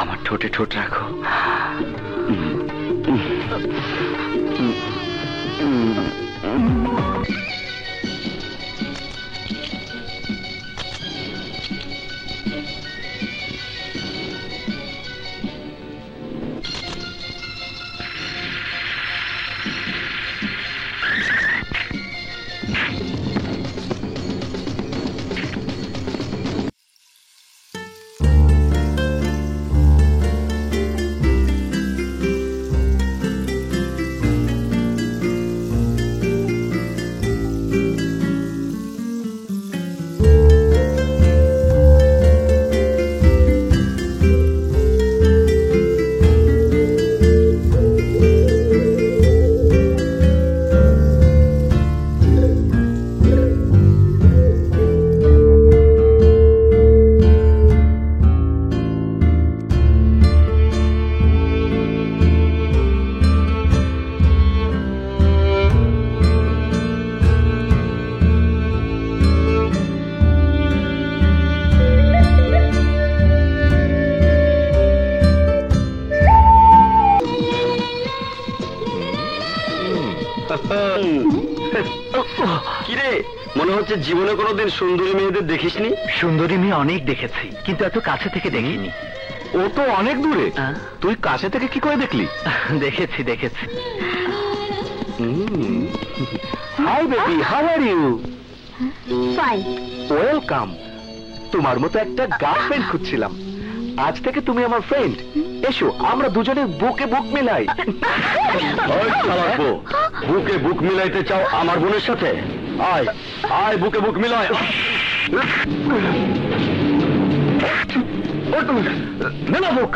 আমার ঠোঁটে ঠোঁট রাখো। কিরে, মনে হচ্ছে জীবনে কোনোদিন সুন্দরী মেয়েদের দেখিসনি? সুন্দরী মেয়ে অনেক দেখেছি, কিন্তু এত কাছে থেকে দেখিনি। ও তো অনেক দূরে, তুই কাছে থেকে কি করে দেখলি? দেখেছি দেখেছি। Hi baby, how are you? Fine. Welcome. তোমার মতো একটা গার্লফ্রেন্ড খুঁজছিলাম, আজ থেকে তুমি আমার ফ্রেন্ড। এসো, আমরা দুজনে বুকে বুক মিলাই। বুকে বুক মিলাইতে চাও আমার বোনের সাথে? আয় আয়, বুকে বুক মিলাই। মেলা বুক,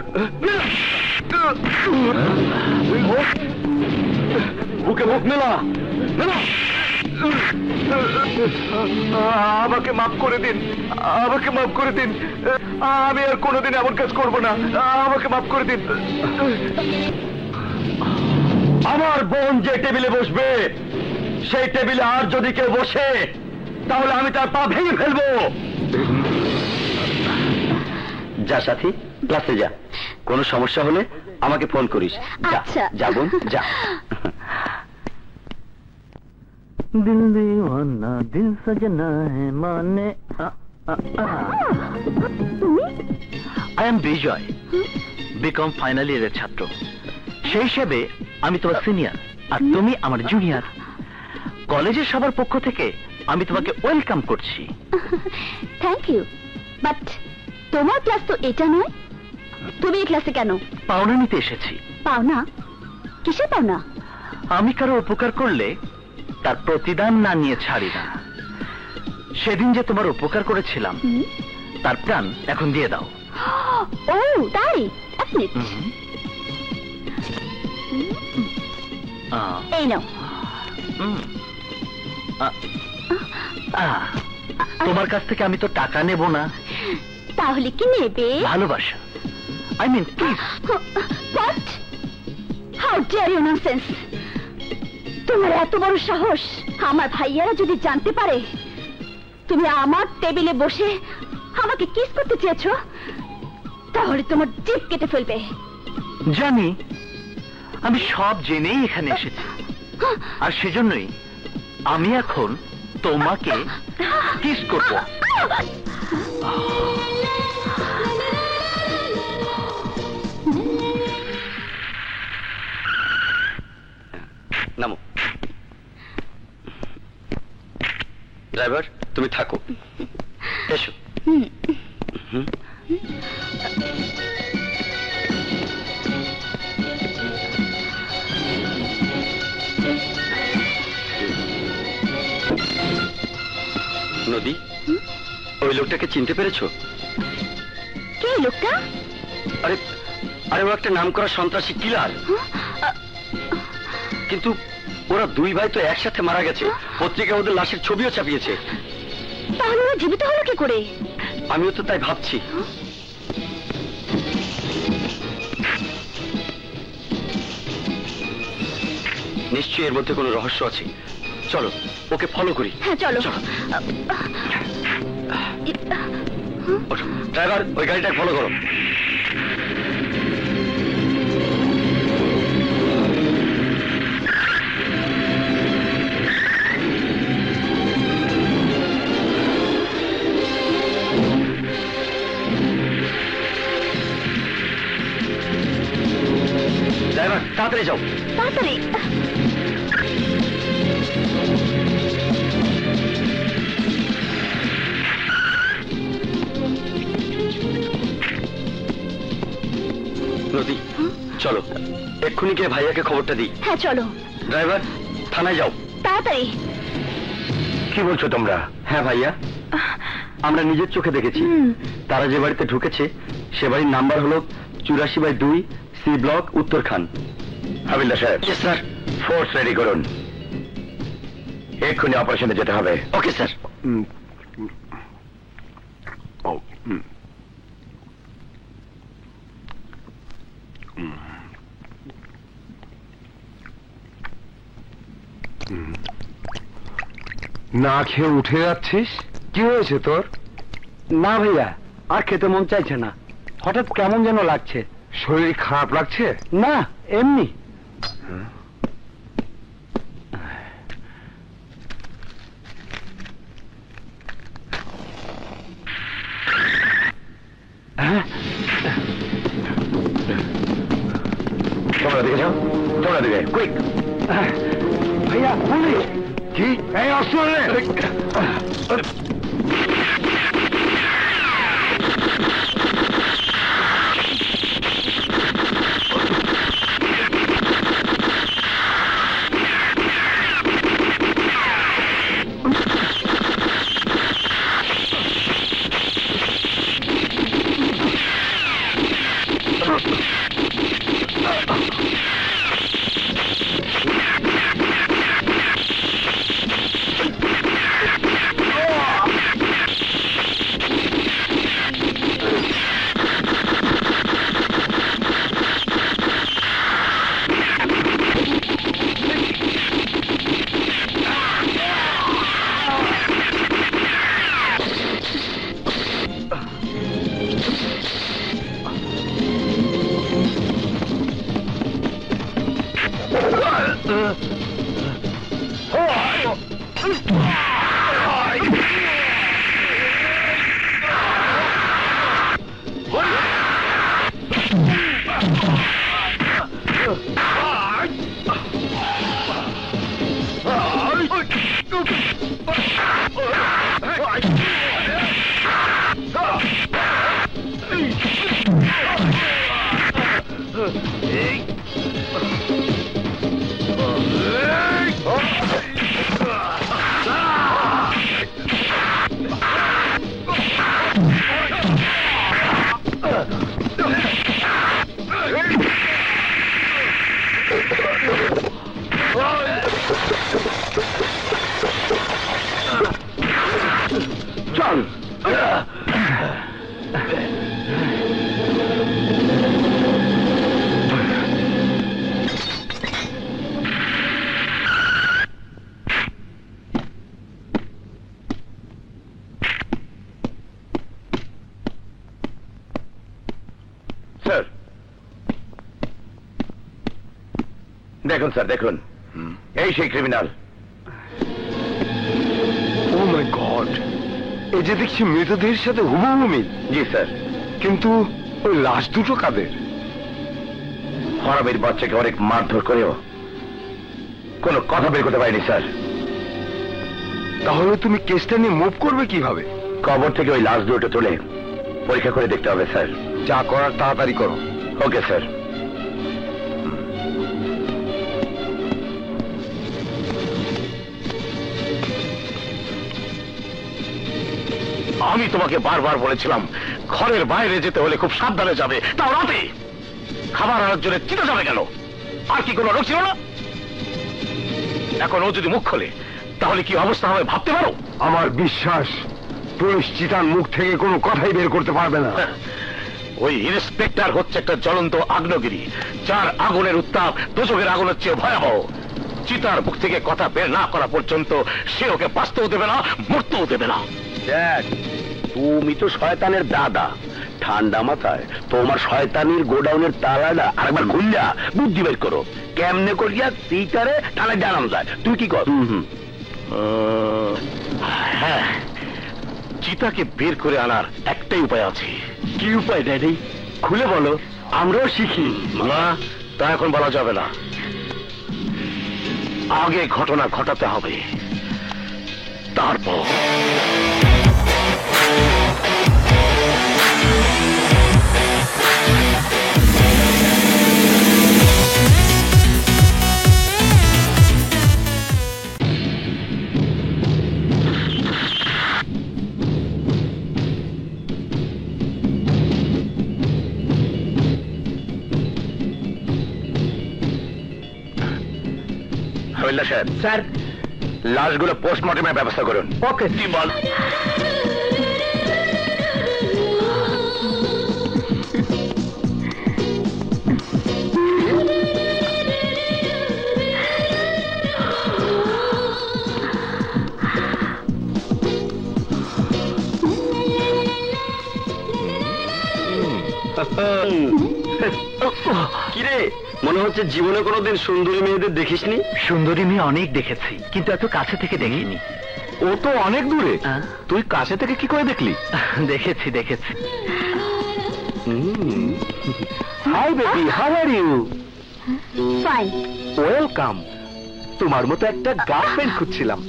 বুকে বুক মিলা। আমাকে মাফ করে দিন, আমাকে মাফ করে দিন। আমি আর কোনোদিন এমন কাজ করবো না, আমাকে মাফ করে দিন। আমার বোন যে টেবিলে বসবে, সেই টেবিলে আর যদি কেউ বসে, তাহলে আমি তার পা ভেঙে ফেলবো। যা সাথী, ক্লাসে যা। কোনো সমস্যা হলে আমাকে ফোন করিস। আচ্ছা। যা বোন, যা। দিল দিওয়ানা দিল সজনা है माने I am Vijay, B Com final ইয়ারের ছাত্র। সেই হিসেবে আমি তোমার সিনিয়র আর তুমি আমার জুনিয়র। কলেজের সবার পক্ষ থেকে আমি তোমাকে ওয়েলকাম করছি। থ্যাংক ইউ, বাট তোমার ক্লাস তো এটা নয়। তুমি এই ক্লাসে কেন? পাওনা নিতে এসেছি। পাওনা? কিসের পাওনা? আমি কারো উপকার করলে তার প্রতিদান না নিয়ে ছাড়ি না। সেদিন যে তোমার উপকার করেছিলাম, তার প্রাণ এখন দিয়ে দাও। ও তাই? এক মিনিট, এই নাও। তোমার কাছ থেকে আমি তো টাকা নেব না। তাহলে কি নেবে? ভালোবাসা, I mean please. What? How dare you nonsense? তোমার এত বড় সাহস! আমার ভাইয়ারা যদি জানতে পারে তুমি আমার টেবিলে বসে আমাকে কিস করতে চেয়েছো, তাহলে তোমার জিভ কেটে ফেলবে। জানি, আমি সব জেনেই এখানে এসেছি, আর সেজন্যই আমি এখন তোমাকে কিস করব। নামো। ড্রাইভার, তুমি থাকো। এসো। নদী, ওই লোকটাকে চিনতে পেরেছো? কে লোকটা? আরে আরে, ও একটা নামকরা সন্ত্রাসী কিলার। কিন্তু ওরা দুই ভাই তো একসাথে মারা গেছে, পত্রিকা ওদের লাশের ছবিও ছাপিয়েছে। তাহলে ও জীবিত হলো কি করে? আমিও তো তাই ভাবছি। নিশ্চয়ই এর মধ্যে কোনো রহস্য আছে। চলো ওকে ফলো করি। হ্যাঁ চলো। ড্রাইভার, ওই গাড়িটা ফলো করো। ড্রাইভার তাড়াতাড়ি যাও। তাড়াতাড়ি। নদী, চলো এক্ষুনি গিয়ে ভাইয়াকে খবরটা দিই। হ্যাঁ চলো। ড্রাইভার থানায় যাও। তাড়াতাড়ি। কি বলছো তোমরা? হ্যাঁ ভাইয়া, আমরা নিজের চোখে দেখেছি। তারা যে বাড়িতে ঢুকেছে সে বাড়ির নাম্বার হলো 84/2 সি ব্লক, উত্তরখান। হাবিলদার সাহেব। স্যার। ফোর্স রেডি করুন, এক্ষুনি অপারেশনে যেতে হবে। Okay sir. না খেয়ে উঠে যাচ্ছিস, কি হয়েছে তোর? না ভাইয়া, আর খেতে মন চাইছে না। হঠাৎ কেমন যেন লাগছে। শরীর খারাপ লাগছে? না, এমনি। তোমরা দিকে যাও, তোমরা দিকে কুইক। ভাইয়া পুলিশ। কি? এই অস্ত্র নে। দেখুন স্যার, দেখুন, এই সেই ক্রিমিনাল। ও মাই গড, এই যে দেখছি মৃতদেহের সাথে হুবহু মিল। জি স্যার। কিন্তু ওই লাশ দুটো কাদের? হরামের বাচ্চাকে অনেক মারধর করেও কোনো কথা বের করতে পারেনি স্যার। তাহলে তুমি কেসটা নিয়ে মুভ করবে কিভাবে? কবর থেকে ওই লাশ দুটো তুলে পরীক্ষা করে দেখতে হবে স্যার। যা করার তাড়াতাড়ি করো। Okay sir. আমি তোমাকে বারবার বলেছিলাম ঘরের বাইরে যেতে হলে খুব সাবধানে যাবে, তাও রাতে। খাবার আনার জন্য চিন্তা যাবে কেন? আর কি কোনো লোক ছিল না? এখন ও যদি মুখ খোলে তাহলে কি অবস্থা হবে ভাবতে পারো? আমার বিশ্বাস পুলিশ চিতার মুখ থেকে কোনো কথাই বের করতে পারবে না। ওই ইন্সপেক্টর হচ্ছে একটা জ্বলন্ত আগ্নেয়গিরি, যার আগুনের উত্তাপ দোজখের আগুনের চেয়ে ভয়াবহ। চিতার মুখ থেকে কথা বের না করা পর্যন্ত সে ওকে বাঁচতেও দেবে না, মরতেও দেবে না। দেখ, তুমি তো শয়তানের দাদা, ঠান্ডা মাথায় তোমার শয়তানির গোডাউনের তালাটা আরেকবার খুললা বুদ্ধি বের করো, কেমনে করিয়া চিতারে টানে জানানো যায়। তুই কি কর? হ্যাঁ, চিতাকে বের করে আনার একটাই উপায় আছে। কি উপায় ড্যাডি? খুলে বলো, আমরাও শিখি। না, তা এখন বলা যাবে না। আগে ঘটনা ঘটাতে হবে, তারপর হাবিলদার সাহেব। স্যার, লাশগুলো পোস্টমর্টমের ব্যবস্থা করুন। ওকে। কি বল? কিরে, মনে হচ্ছে জীবনে কোনোদিন সুন্দরী মেয়েদের দেখিসনি? সুন্দরী মেয়ে অনেক দেখেছি, কিন্তু এত কাছে থেকে দেখিনি। ও তো অনেক দূরে, তুই কাছে থেকে কি করে দেখলি? দেখেছি দেখেছি। Hi baby, how are you? Fine. Welcome. তোমার মতো একটা গার্লফ্রেন্ড খুঁজছিলাম,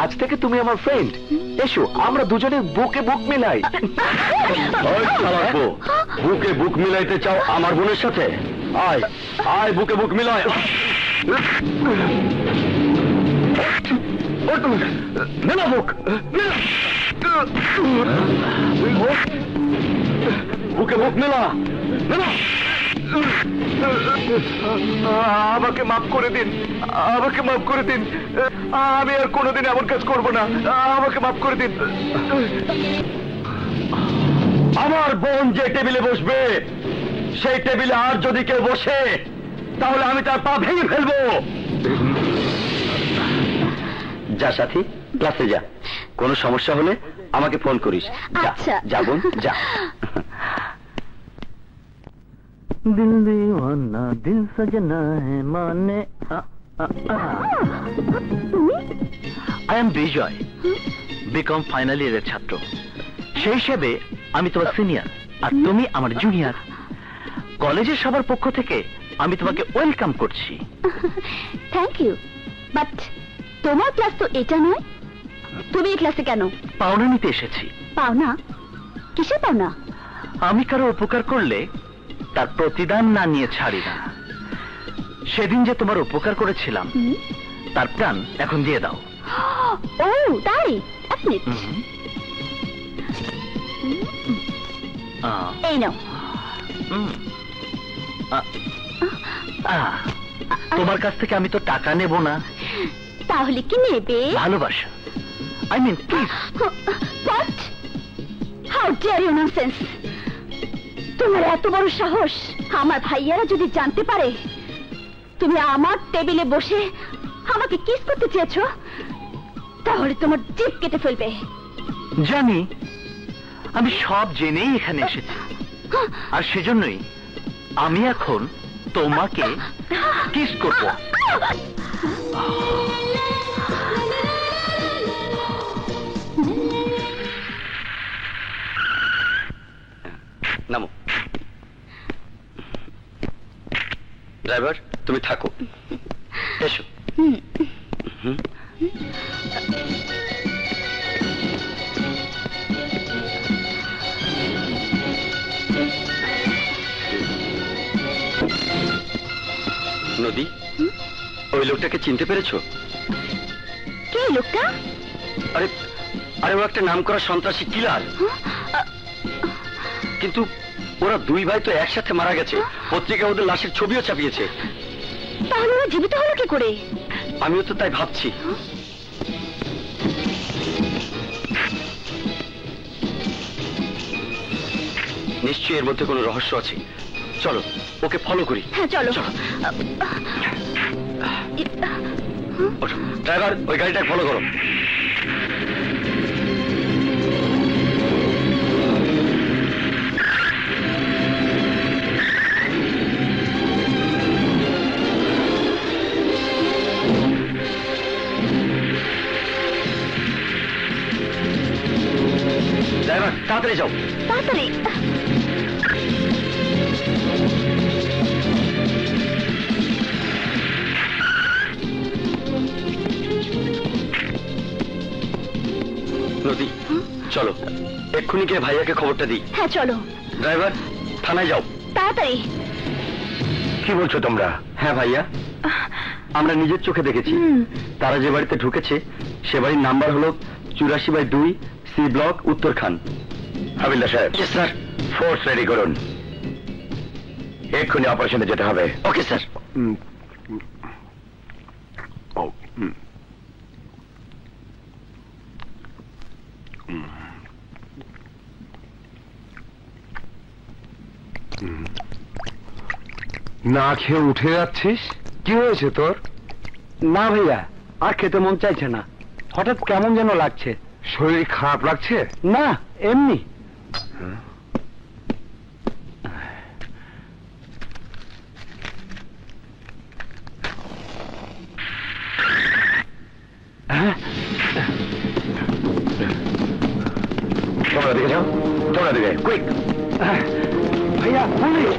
আজ থেকে তুমি আমার ফ্রেন্ড। এসো, আমরা দুজনে বুকে বুক মিলাই। বুকে বুক মিলাইতে চাও আমার বোনের সাথে? আয় আয়, বুকে বুক মিলায়। মেলা বুক, বুকে বুক মেলা মেলা। আমাকে মাফ করে দিন, আমাকে মাফ করে দিন। আমি আর কোনোদিন এমন কাজ করবো না, আমাকে মাফ করে দিন। আমার বোন যে টেবিলে বসবে, সেই টেবিলে আর যদি কেউ বসে, তাহলে আমি তার পা ভেঙে ফেলবো। যা সাথী, ক্লাসে যা, কোনো সমস্যা হলে আমাকে ফোন করিস। আচ্ছা। যা বোন, যা। দিল দিওয়ানা দিল সজনা হে মানে। I am Vijay, B Com final ইয়ারের ছাত্র। সেই হিসেবে আমি তোমার সিনিয়র আর তুমি আমার জুনিয়র। কলেজের সবার পক্ষ থেকে আমি তোমাকে ওয়েলকাম করছি। থ্যাংক ইউ, বাট তোমার ক্লাস তো এটা নয়। তুমি এই ক্লাসে কেন? পাওনা নিতে এসেছি। পাওনা? কিসের পাওনা? আমি কারো উপকার করলে তার প্রতিদান না নিয়ে ছাড়ি না। সেদিন যে তোমার উপকার করেছিলাম, তার প্রাণ এখন দিয়ে দাও। ও তাই? এক মিনিট, এই নাও। তোমার কাছ থেকে আমি তো টাকা নেব না। তাহলে কি নেবে? ভালোবাসা, I mean please. What? How dare you nonsense! তোমার এত বড় সাহস! আমার ভাইয়ারা যদি জানতে পারে তুমি আমার টেবিলে বসে আমাকে কিস করতে চেয়েছো, তাহলে তোমার জিভ কেটে ফেলবে। জানি, আমি সব জেনেই এখানে এসেছি, আর সেজন্যই আমি এখন তোমাকে কিস করব। নামো। ড্রাইভার, তুমি থাকো, এসো। নদী, ওই লোকটাকে চিনতে পেরেছো? কে লোকটা? আরে আরে, ও একটা নামকরা সন্ত্রাসী কিলার। কিন্তু ওরা দুই ভাই তো একসাথে মারা গেছে, পত্রিকা ওদের লাশের ছবিও ছাপিয়েছে। তাহলে ওরা জীবিত হলো কি করে? আমিও তো তাই ভাবছি। নিশ্চয়ই এর মধ্যে কোনো রহস্য আছে। চলো ওকে ফলো করি। হ্যাঁ চলো। ড্রাইভার, ওই গাড়িটাকে ফলো করো। ড্রাইভার তাড়াতাড়ি যাও। তাড়াতাড়ি। নদী, চলো এক্ষুনি গিয়ে ভাইয়াকে খবরটা দিই। হ্যাঁ চলো। ড্রাইভার, থানায় যাও। তাড়াতাড়ি। কি বলছো তোমরা? হ্যাঁ ভাইয়া, আমরা নিজের চোখে দেখেছি। তারা যে বাড়িতে ঢুকেছে সে বাড়ির নাম্বার হলো 84/2 সি ব্লক, উত্তরখান। হাবিলদার সাহেব। স্যার। ফোর্স রেডি করুন, এক্ষুনি অপারেশনে যেতে হবে। Okay sir. না খেয়ে উঠে যাচ্ছিস, কি হয়েছে তোর? না ভাইয়া, আর খেতে মন চাইছে না, হঠাৎ কেমন যেন লাগছে। শরীর খারাপ লাগছে? না, এমনি। তোমরা দিকে যাও, তোমরা দিকে কুইক। ভাইয়া পুলিশ।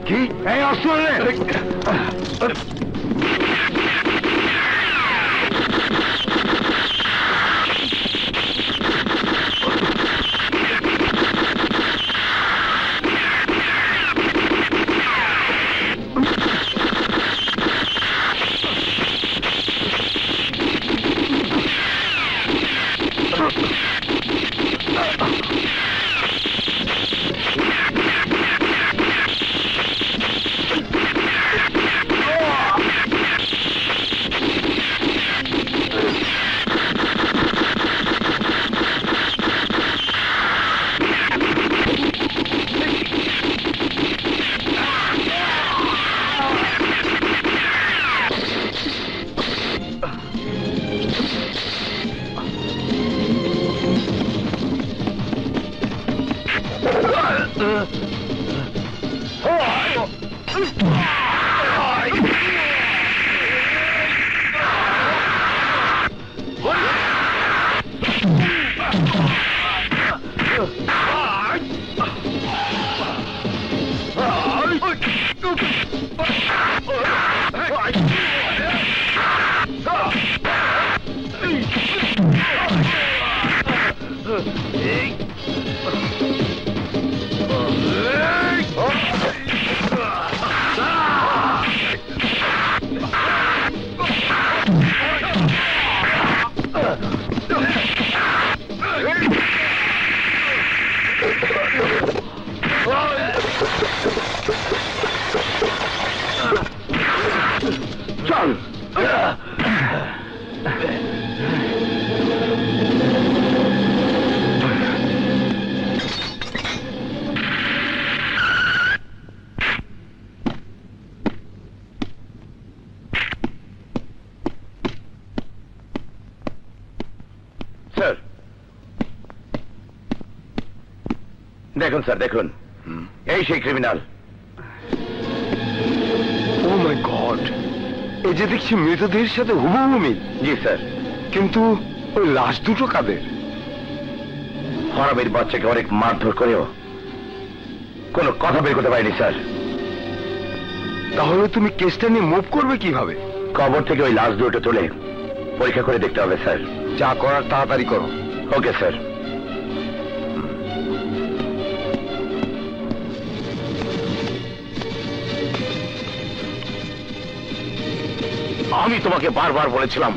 কি? এই অস্ত্র নে। স্যার দেখুন, স্যার দেখুন, এই সেই ক্রিমিনাল। ও মাই গড, এই যে দেখছি মৃতদেহের সাথে হুবহু মিল। জি স্যার। কিন্তু ওই লাশ দুটো কাদের? হরামের বাচ্চাকে অনেক মারধর করেও কোনো কথা বের করতে পারিনি স্যার। তাহলে তুমি কেসটা নিয়ে মুভ করবে কিভাবে? কবর থেকে ওই লাশ দুটো তুলে পরীক্ষা করে দেখতে হবে স্যার। যা করার তাড়াতাড়ি করো। Okay sir. আমি তোমাকে বারবার বলেছিলাম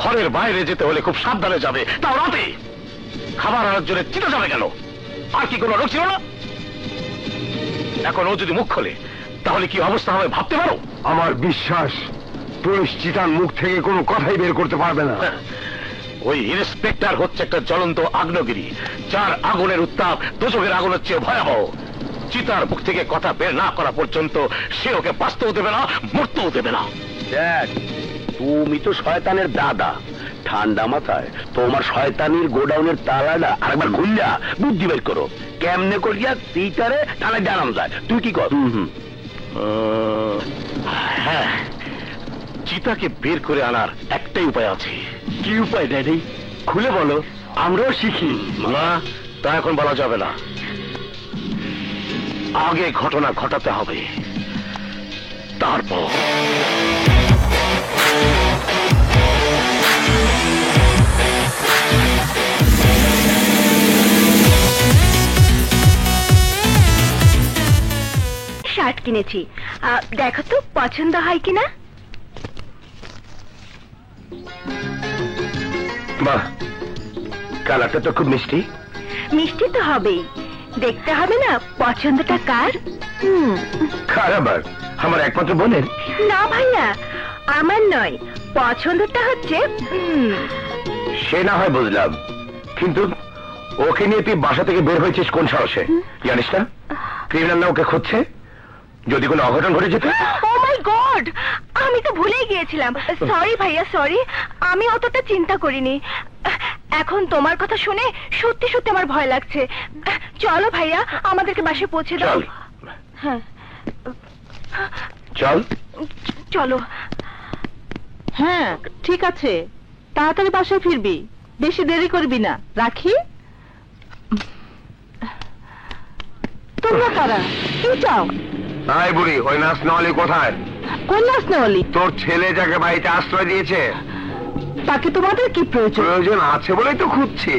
ঘরের বাইরে যেতে হলে খুব সাবধানে যাবে, তাও রাতে। খাবার আনার জন্য চিন্তা যাবে কেন? আর কি কোনো লোক ছিল না? এখন ও যদি মুখ খোলে তাহলে কি অবস্থা হবে ভাবতে পারো? আমার বিশ্বাস পুলিশ চিতার মুখ থেকে কোনো কথাই বের করতে পারবে না। ওই ইন্সপেক্টর হচ্ছে একটা জ্বলন্ত আগ্নেয়গিরি, যার আগুনের উত্তাপ দোজখের আগুনের চেয়ে ভয়াবহ। চিতার মুখ থেকে কথা বের না করা পর্যন্ত সে ওকে বাঁচতেও দেবে না, মরতেও দেবে না। দেখ, তুমি তো শয়তানের দাদা, ঠান্ডা মাথায় তোমার শয়তানির গোডাউনের তালাটা আরেকবার খুললা বুদ্ধি বের করো, কেমনে করিয়া চিতারে তালা জানাম যায়। তুই কি কর? হ্যাঁ, চিতাকে বের করে আনার একটাই উপায় আছে। কি উপায় ড্যাডি? খুলে বলো, আমরাও শিখি। না, তা এখন বলা যাবে না, আগে ঘটনা ঘটাতে হবে, তারপর। শার্ট কিনেছি, দেখো তো পছন্দ হয় কিনা। বাহ, কালারটা তো খুব মিষ্টি। মিষ্টি তো হবেই, দেখতে হবে না পছন্দটা কার। খারাপ, আমার একমাত্র বোনের। না ভাইয়া, আমার নয়, পছন্দটা হচ্ছে। সে না হয় বুঝলাম, কিন্তু ওকে নিয়ে তুই বাসা থেকে বের হয়েছিস কোন সাহসে? জানিস না ক্রিমিনাল না ওকে খুঁজছে? যদি কোনো অঘটন ঘটে যেত। ও মাই গড, আমি তো ভুলেই গিয়েছিলাম। সরি ভাইয়া, সরি, আমি অতটা চিন্তা করিনি। এখন তোমার কথা শুনে সত্যি সত্যি আমার ভয় লাগছে। চলো ভাইয়া, আমাদেরকে বাসে পৌঁছে দাও। হ্যাঁ চল। চলো। হ্যাঁ ঠিক আছে, তাড়াতাড়ি বাসায় ফিরবি, বেশি দেরি করবি না। রাখি। তোমরা কারা? কি চাও? তাই বুড়ি, ওই নাচ নলি কোথায়? কোন নাচ নেওয়ালি? তোর ছেলে যাকে বাড়িতে আশ্রয় দিয়েছে। তাকে তোমাদের কি প্রয়োজন? প্রয়োজন আছে বলেই তো খুঁজছি।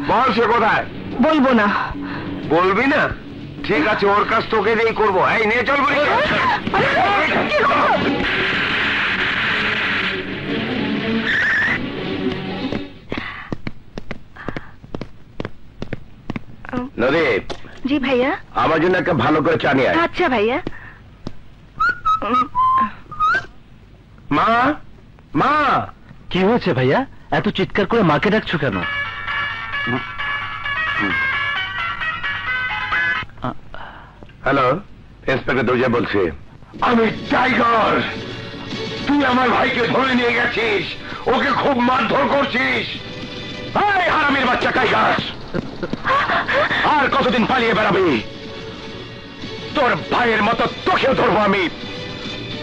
বল সে কোথায়? বলবো না। বলবি না? ঠিক আছে, ওর কাজ তোকে দিয়েই করবো। এই নিয়ে চল বুড়ি। নদী, জি ভাইয়া। আমার জন্য একটা ভালো করে চা নিয়ে আয়। আচ্ছা ভাইয়া। মা, মা। কি হয়েছে ভাইয়া, এত চিৎকার করে মাকে ডাকছো কেন? হ্যালো, ইন্সপেক্টর দুর্জয় বলছি। আমি টাইগার। তুই আমার ভাইকে ধরে নিয়ে গেছিস, ওকে খুব মারধর করছিস। এই হারামির বাচ্চা টাইগার, আর কতদিন পালিয়ে বেড়াবি? তোর ভাইয়ের মতো তোকেও ধরবো আমি,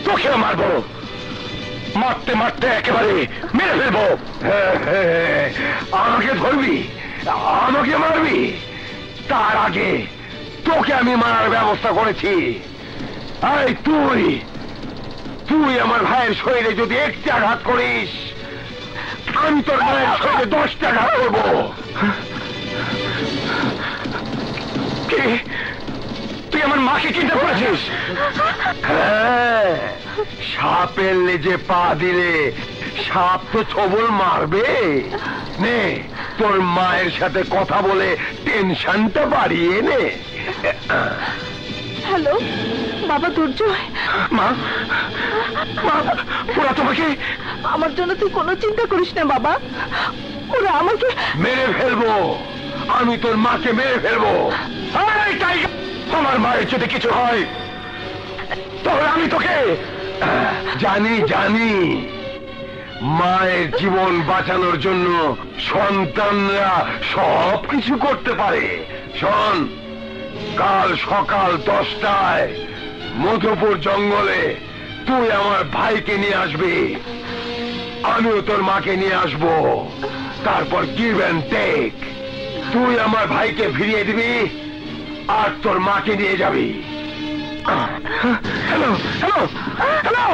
তোকেও মারবো, মারতে মারতে একেবারে মেরে ফেলবো। আমাকে ধরবি, আমাকে মারবি, তার আগে তোকে আমি মারার ব্যবস্থা করেছি। এই তুই আমার ভাইয়ের শরীরে যদি একটি আঘাত করিস, আমি তোর ভাইয়ের শরীরে 10টা আঘাত করবো। তুই আমার মাকে চিন্তা করেছিস? হ্যাঁ, সাপের লেজে পা দিলে সাপ তো ছবল মারবে। নে, তোর মায়ের সাথে কথা বলে টেনশনটা বাড়িয়ে নে। হ্যালো বাবা দুর্জয়। মা, ওরা তোমাকে। আমার জন্য তুই কোনো চিন্তা করিস না বাবা, ওরা আমাকে মেরে ফেলবো, আমি তোর মাকে মেরে ফেলবো। এই টাইগার, আমার মায়ের যদি কিছু হয় তাহলে আমি তোকে। জানি মায়ের জীবন বাঁচানোর জন্য সন্তানরা সব কিছু করতে পারে। শোন, কাল সকাল 10টায় মধুপুর জঙ্গলে তুই আমার ভাইকে নিয়ে আসবি, আমিও তোর মাকে নিয়ে আসবো। তারপর গিভ অ্যান্ড টেক। তুই আমার ভাইকে ফিরিয়ে দিবি আর তোর মাকে নিয়ে যাবি। Hello hello hello.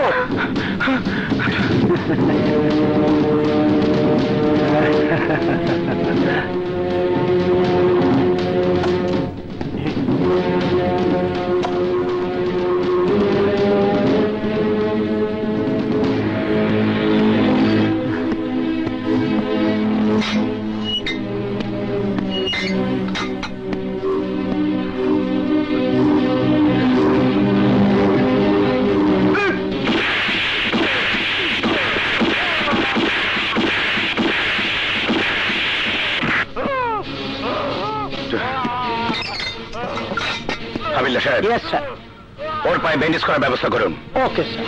হাবিলদার সাহেব, ইয়েস স্যার। ওর পায়ে ব্যান্ডেজ করার ব্যবস্থা করুন। Okay sir.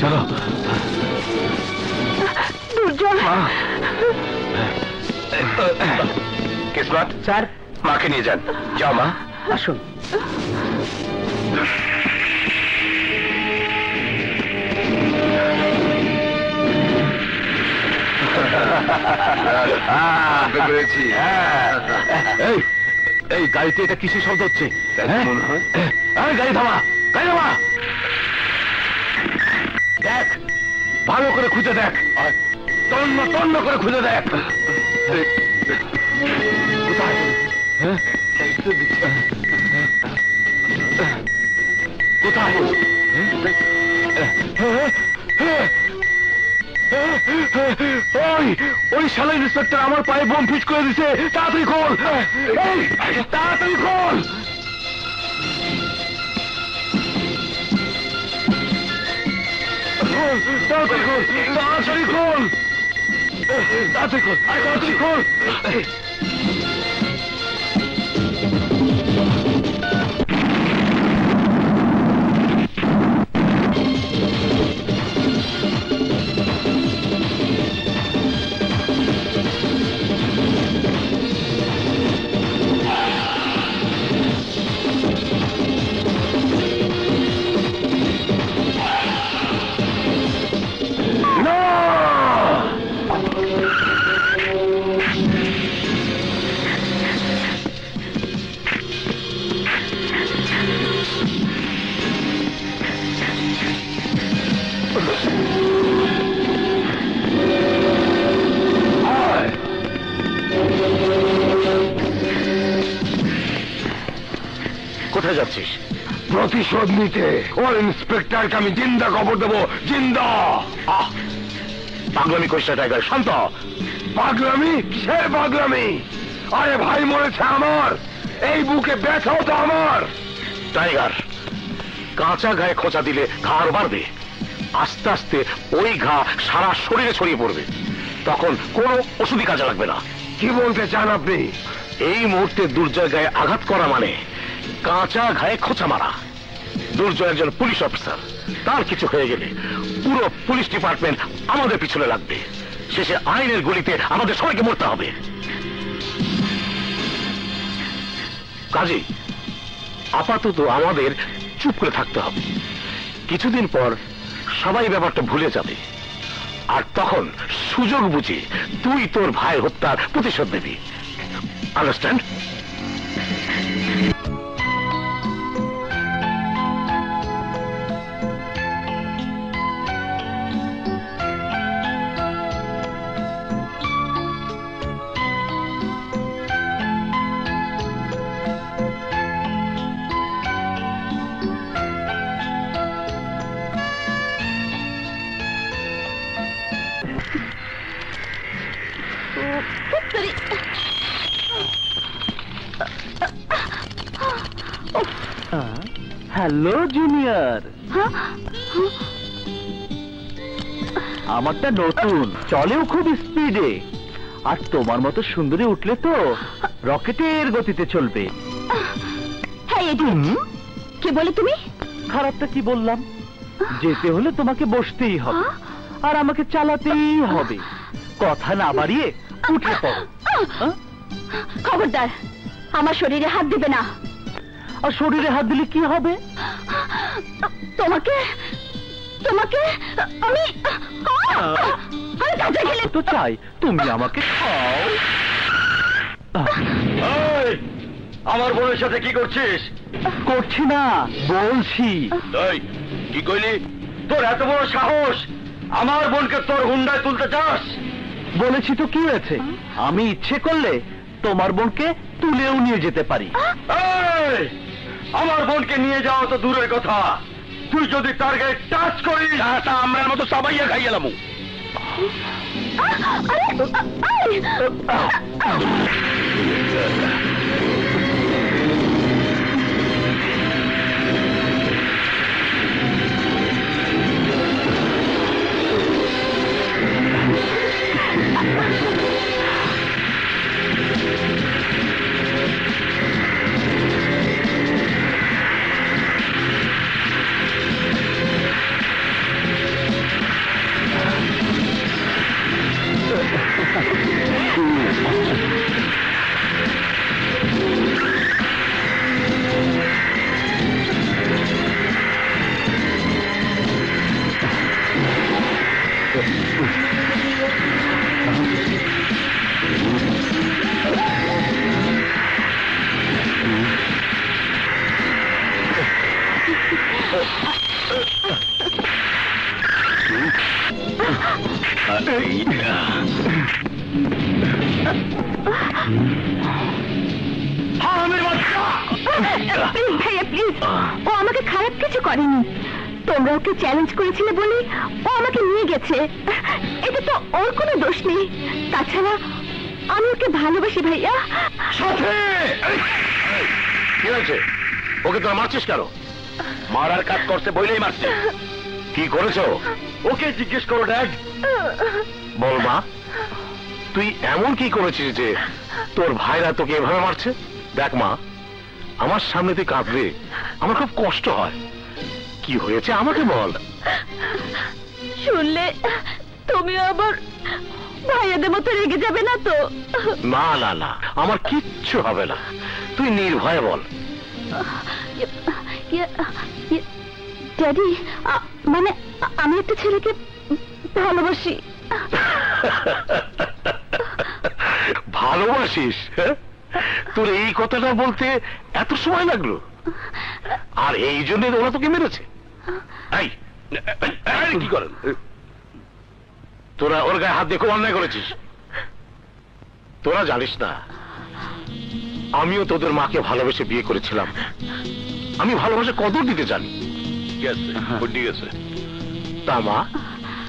চলো। কিসমত স্যার। মাকে নিয়ে যান। যাও মা। আসুন। পেরেছি। এই গাড়িতে এটা কিসের শব্দ হচ্ছে? মনে হয় গাড়ি থামা, গাড়ি থামা। দেখ, ভালো করে খুঁজে দেখ, তন্ন তন্ন করে খুঁজে দেখ। কোথায়? কোথায়? ওই শালা ইন্সপেক্টর আমার পায়ে বোম ফিট করে দিছে। তাড়াতাড়ি খোল, তাড়াতাড়ি খোল। তাড়াতাড়ি খোল, তাড়াতাড়ি খোল, তাড়াতাড়ি খোল, তাড়াতাড়ি খোল। কোথায় যাচ্ছিস? প্রতিশোধ নিতে। ওর ইন্সপেক্টরকে আমি জিন্দা খবর দেবো, জিন্দা। পাগলামি করিস না টাইগার, শান্ত। পাগলামি? কিসের পাগলামি? আরে ভাই মরেছে আমার, এই বুকে ব্যথাও তো আমার। টাইগার, কাঁচা গায়ে খোঁচা দিলে ঘা আরো বাড়বে। আস্তে আস্তে ওই ঘা সারা শরীরে ছড়িয়ে পড়বে, তখন কোনো ওষুধই কাজে লাগবে না। কি বলতে চান আপনি? এই মুহূর্তে দুর্জয় গায়ে আঘাত করা মানে কাঁচা গায়ে খোঁচা মারা। দুর্জয় একজন পুলিশ অফিসার, তার কিছু হয়ে গেলে পুরো পুলিশ ডিপার্টমেন্ট আমাদের পিছনে লাগবে। শেষে আইনের গলিতে আমাদের সবাইকে মরতে হবে। কাজেই আপাতত আমাদের চুপ করে থাকতে হবে। কিছুদিন পর সবাই ব্যাপারটা ভুলে যাবে, আর তখন সুযোগ বুঝে তুই তোর ভাই হত্যার প্রতিশোধ নিবি। আন্ডারস্ট্যান্ড? হ্যালো জুনিয়র, আমারটা নতুন, চলেও খুব স্পিডে। আর তোমার মতো সুন্দরী উঠলে তো রকেটের গতিতে চলবে। কি বলে তুমি? খারাপটা কি বললাম? যেতে হলে তোমাকে বসতেই হবে, আর আমাকে চালাতেই হবে। কথা না বাড়িয়ে উঠে পড়ো। খবরদার, আমার শরীরে হাত দিবে না। আর শরীরে হাত দিলে কি হবে? তোমাকে তোমাকে আমি আমি কাঁচা খেলে তো চাই তুমি আমাকে খাও। এই, আমার বোনের সাথে কি করছিস? করছি না, বলছি। এই, কি কইলি? তোর এত বড় সাহস, আমার বোনকে তোর হুন্ডায় তুলতে চাস? বলেছি তো কি হয়েছে, আমি ইচ্ছে করলে তোমার বোনকে তুলেও নিয়ে যেতে পারি। এই, আমার বোনকে নিয়ে যাওয়া তো দূরের কথা, তুই যদি টার্গেট টাচ করিস তা আমরা মতো সবাইয়া খাই গেলাম। ভাইয়া প্লিজ, ও আমাকে খারাপ কিছু করেনি। তোমরা ওকে চ্যালেঞ্জ করেছিলে বলে ও আমাকে নিয়ে গেছে, এটা তো ওর কোনো দোষ নেই। তাছাড়া আমি ওকে ভালোবাসি ভাইয়া। কি হয়েছে? ওকে তোরা মারছিস কেন? মারার কাজ করতে বইলেই মারছিস। কি করেছো ওকে জিজ্ঞেস করো ড্যাড। বল মা, তুই এমন কি করেছিস যে তোর ভাইরা তোকে এভাবে মারছে? দেখ মা, আমার সামনে তুই কাঁদবে, আমার খুব কষ্ট হয়। কি হয়েছে আমাকে বল। শুনলে তুমি আবার ভাইয়াদের মতো রেগে যাবে না তো? না না না, আমার কিচ্ছু হবে না, তুই নির্ভয়ে বল। ড্যাডি, মানে আমি একটা ছেলেকে ভালোবাসি। ভালোবাসিস? তোর এই কথাটা বলতে এত সময় লাগলো? আর এই জন্য ওরা তোকে মেরেছে? কি করেন তোরা? ওর গায়ে হাত দিয়ে খুব অন্যায় করেছিস। তোরা জানিস না, আমিও তোদের মাকে ভালোবেসে বিয়ে করেছিলাম। আমি ভালোবাসা কদর দিতে জানি। ঠিক আছে। তা মা,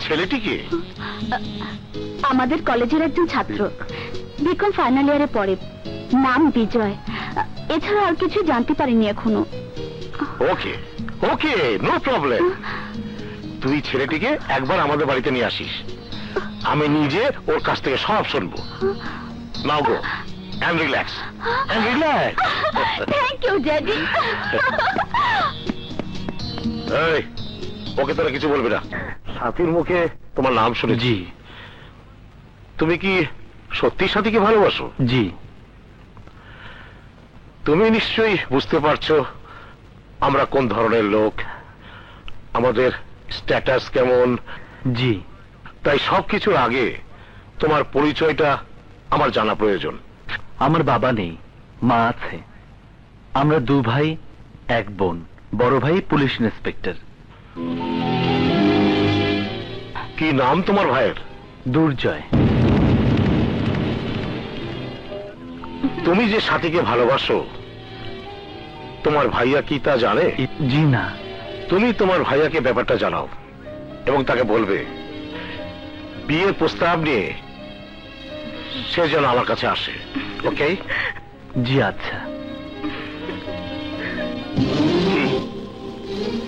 ছেলেটি কে? আমাদের কলেজের একজন ছাত্র, বিকম ফাইনাল ইয়ারে পড়ে, নাম বিজয়। এছাড়া আর কিছু জানতে পারিনি এখনো। ওকে ওকে, নো প্রবলেম। তুই ছেলেটিকে একবার আমাদের বাড়িতে নিয়ে আসিস, আমি নিজে ওর কাছ থেকে সব শুনবো। Now go, and relax. Thank you daddy. এই, ওকে তোরা কিছু বলবি না। সাথীর মুখে তোমার নাম শুনেছি। তুমি কি সত্যি সাথীকে ভালোবাসো? জি। তুমি নিশ্চয়ই বুঝতে পারছো আমরা কোন ধরনের লোক, আমাদের স্ট্যাটাস কেমন। জি। তাই সবকিছুর আগে তোমার পরিচয়টা আমার জানা প্রয়োজন। আমার বাবা নেই, মা আছে। আমরা দু ভাই এক বোন। বড় ভাই পুলিশ ইন্সপেক্টর। কি নাম তোমার ভাইয়ের? দুর্জয়। তুমি যে সাথীকে ভালোবাসো, তোমার ভাইয়া কি তা জানে? জি না। তুমি তোমার ভাইয়াকে ব্যাপারটা জানাও এবং তাকে বলবে বিয়ের প্রস্তাব নিয়ে সে যেন আমার কাছে আসে। ওকে? জি আচ্ছা।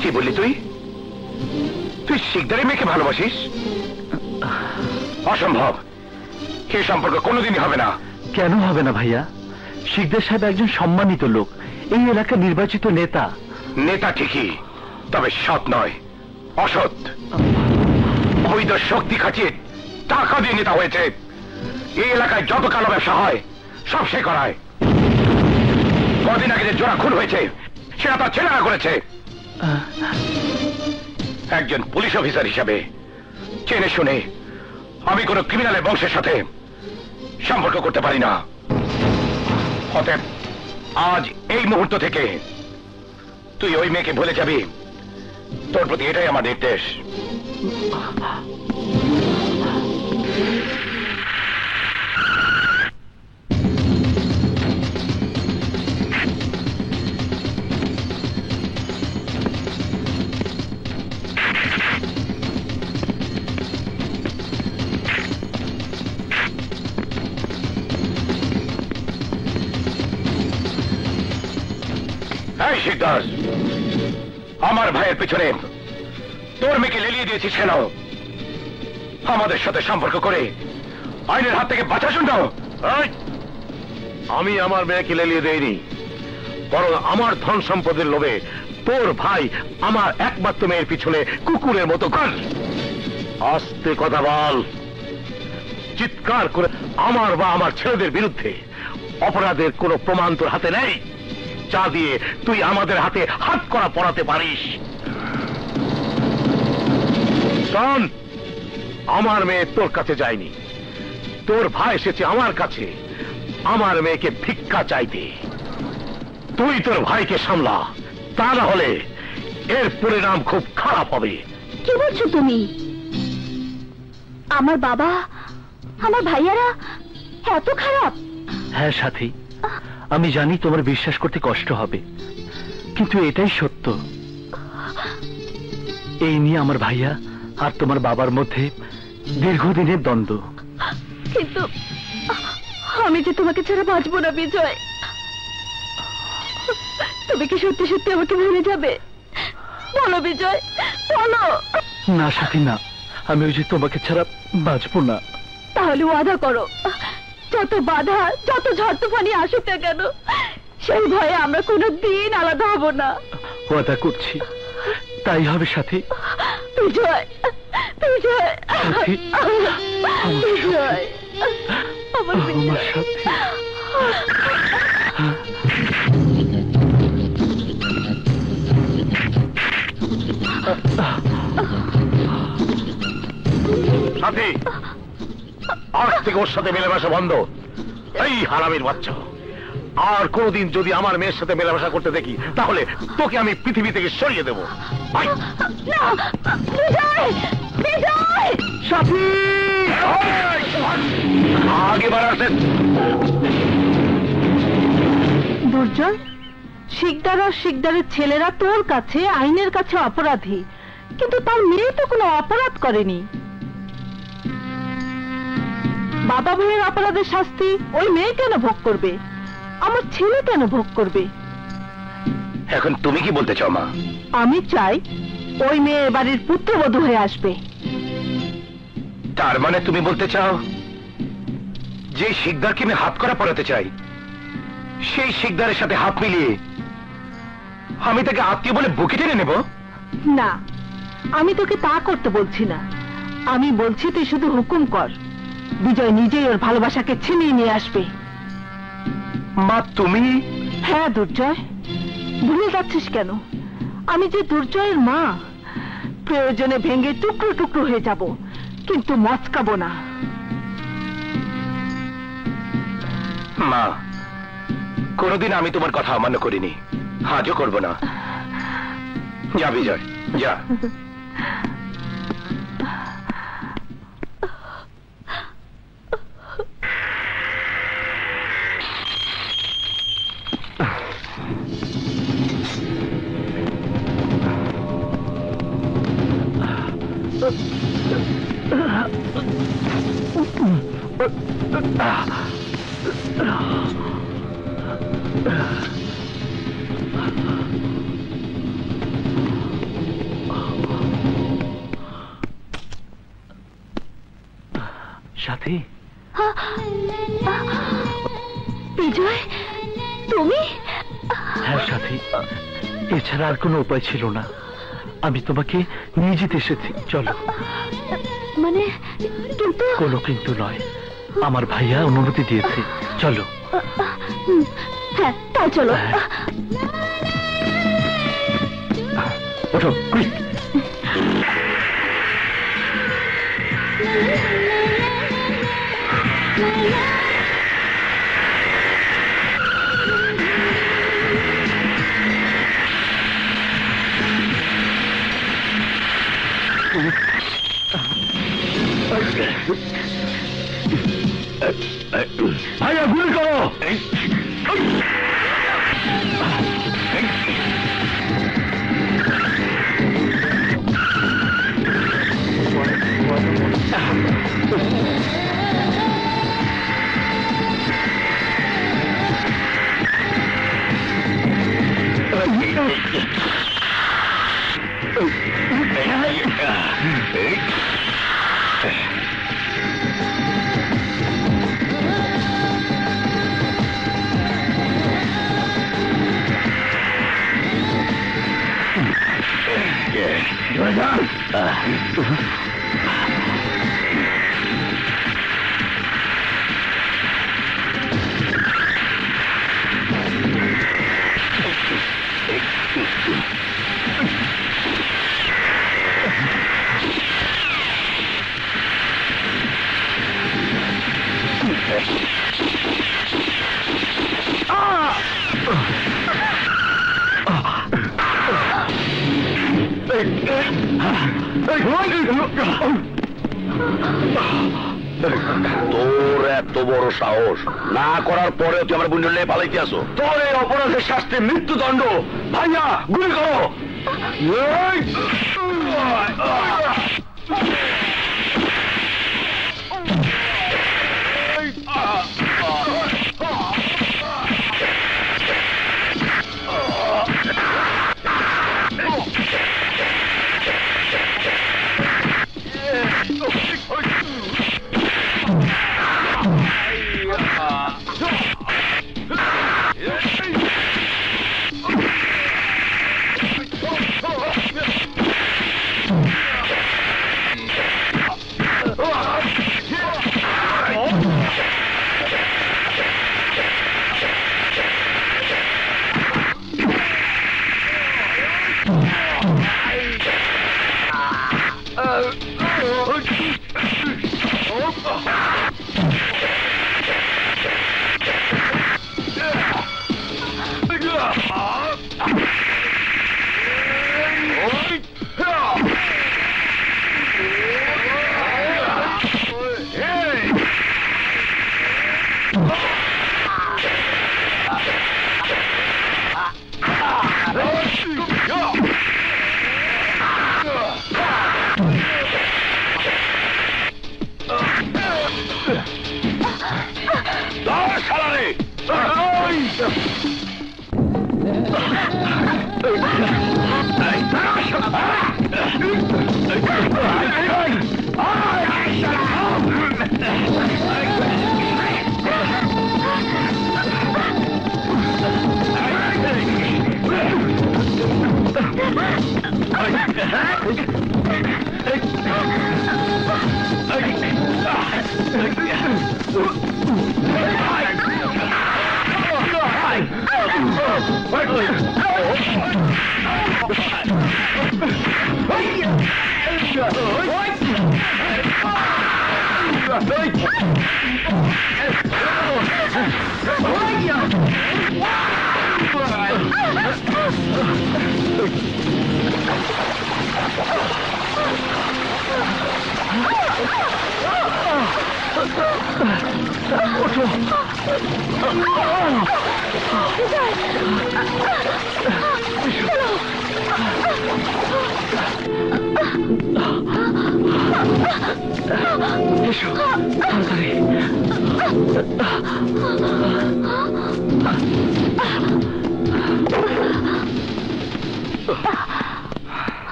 কি বললি তুই? তুই শিকদারি মেয়েকে ভালোবাসিস? অসম্ভব, এই সম্পর্ক কোনোদিনই হবে না। কেন হবে না ভাইয়া? শিকদার সাহেব একজন সম্মানিত লোক, এই এলাকার নির্বাচিত নেতা। নেতা ঠিকই, তবে সৎ নয়, অসৎ। অবৈধ শক্তি খাটিয়ে টাকা দিয়ে নেতা হয়েছে। এই এলাকায় যত কালো ব্যবসা হয় সব সে করায়। কদিন আগে যে জোড়া খুন হয়েছে সেটা তার ছেলেরা করেছে। একজন পুলিশ অফিসার হিসাবে জেনে শুনে আমি কোনো ক্রিমিনালের বংশের সাথে সম্পর্ক করতে পারি না। অতএব আজ এই মুহূর্ত থেকে তুই ওই মেয়েকে ভুলে যাবি। তোর প্রতি এটাই আমার নির্দেশ। এই শিকদার, আমার ভাইয়ের পিছনে তোর মেয়েকে লেলিয়ে দিয়েছিস কেন? আমাদের সাথে সম্পর্ক করে আইনের হাত থেকে বাঁচার জন্য? আমি আমার মেয়েকে লেলিয়ে দেইনি, বরং আমার ধন সম্পদের লোভে তোর ভাই আমার একমাত্র মেয়ের পিছনে কুকুরের মতো কর। আস্তে কথা বল, চিৎকার করে আমার বা আমার ছেলেদের বিরুদ্ধে অপরাধের কোনো প্রমাণ তোর হাতে নেই যা দিয়ে তুই আমাদের হাতে হাত করা পড়াতে পারিস। শোন, আমার মেয়ে তোর কাছে যায়নি, তোর ভাই এসেছে আমার কাছে আমার মেয়েকে ভিক্ষা চাইতে। তুই তোর ভাইকে সামলা, তা না হলে এর পরিণাম খুব খারাপ হবে। কি বলছো তুমি? আমার বাবা, আমার ভাইয়ারা এত খারাপ? হ্যাঁ সাথী, আমি জানি তোমার বিশ্বাস করতে কষ্ট হবে, কিন্তু এটাই সত্য। এই নিয়ে আমার ভাইয়া আর তোমার বাবার মধ্যে দীর্ঘদিনের দ্বন্দ্ব। কিন্তু আমি যে তোমাকে ছাড়া বাঁচবো না বিজয়। তুমি কি সত্যি সত্যি আমাকে ভুলে যাবে? বলো বিজয়, বলো। না সাথী না, আমি ওই যে তোমাকে ছাড়া বাঁচবো না। তাহলে ওয়াদা করো, যত বাধা যত ঝড় তুফানি আসুক না কেন সেই ভয়ে আমরা কোনোদিন আলাদা হব না। ওয়াদা করছি, তাই হবে সাথী। বিজয়, বিজয়, সাথী, বিজয়, আমার আমার সাথী। সাথী, আজ থেকে ওর সাথে মেলামেশা বন্ধ। এই হারামির বাচ্চা, আর কোনদিন যদি আমার মেয়ের সাথে মেলামেশা করতে দেখি তাহলে তোকে আমি পৃথিবী থেকে সরিয়ে দেবো। সাথী, আগে বাড়াতে দুর্জয়, শিকদার আর শিকদারের ছেলেরা তোর কাছে আইনের কাছে অপরাধী, কিন্তু তার মেয়ে তো কোনো অপরাধ করেনি। বাবা ভাইয়ের অপরাধের শাস্তি ওই মেয়ে কেন ভোগ করবে? আমার ছেলে কেন ভোগ করবে? এখন তুমি কি বলতে চাও মা? আমি চাই ওই মেয়ে বাড়ির পুত্রবধূ হয়ে আসবে। তার মানে তুমি বলতে চাও যে শিকদারকে আমি হাত করা পড়াতে চাই, সেই শিকদারের সাথে হাত মিলিয়ে আমি তাকে আত্মীয় বলে বুকে টেনে নেব? না, আমি তোকে তা করতে বলছি না। আমি বলছি তুই শুধু হুকুম কর, বিজয় নিজেই ওর ভালোবাসাকে ছিনিয়ে নিয়ে আসবে। মা তুমি? হ্যাঁ দুর্জয়, ভুলে যাচ্ছিস কেন? আমি যে দুর্জয়ের মা, প্রয়োজনে ভেঙে টুকরো টুকরো হয়ে যাব, কিন্তু মচকাবো না। মা, কোনদিন আমি তোমার কথা অমান্য করিনি, আজও করব না। যা বিজয়, যা। সাথী, বিজয়, তুমি? হ্যাঁ সাথী, এছাড়া আর কোনো উপায় ছিল না। আমি তোমাকে নিয়ে যেতে এসেছি, চলো। মানে কিন্তু? কোনো কিন্তু নয়, আমার ভাইয়া অনুমতি দিয়েছে, চলো। হ্যাঁ, তাই চলো। হ্যাঁ। ওঠো কুইক। ভাইয়া গুলি করো। তোর এত বড় সাহস না করার পরে তুই আমার বোনের লেয়ে পালাইতে আসো। তোর এই অপরাধের শাস্তি মৃত্যুদণ্ড। ভাইয়া গুলি করো।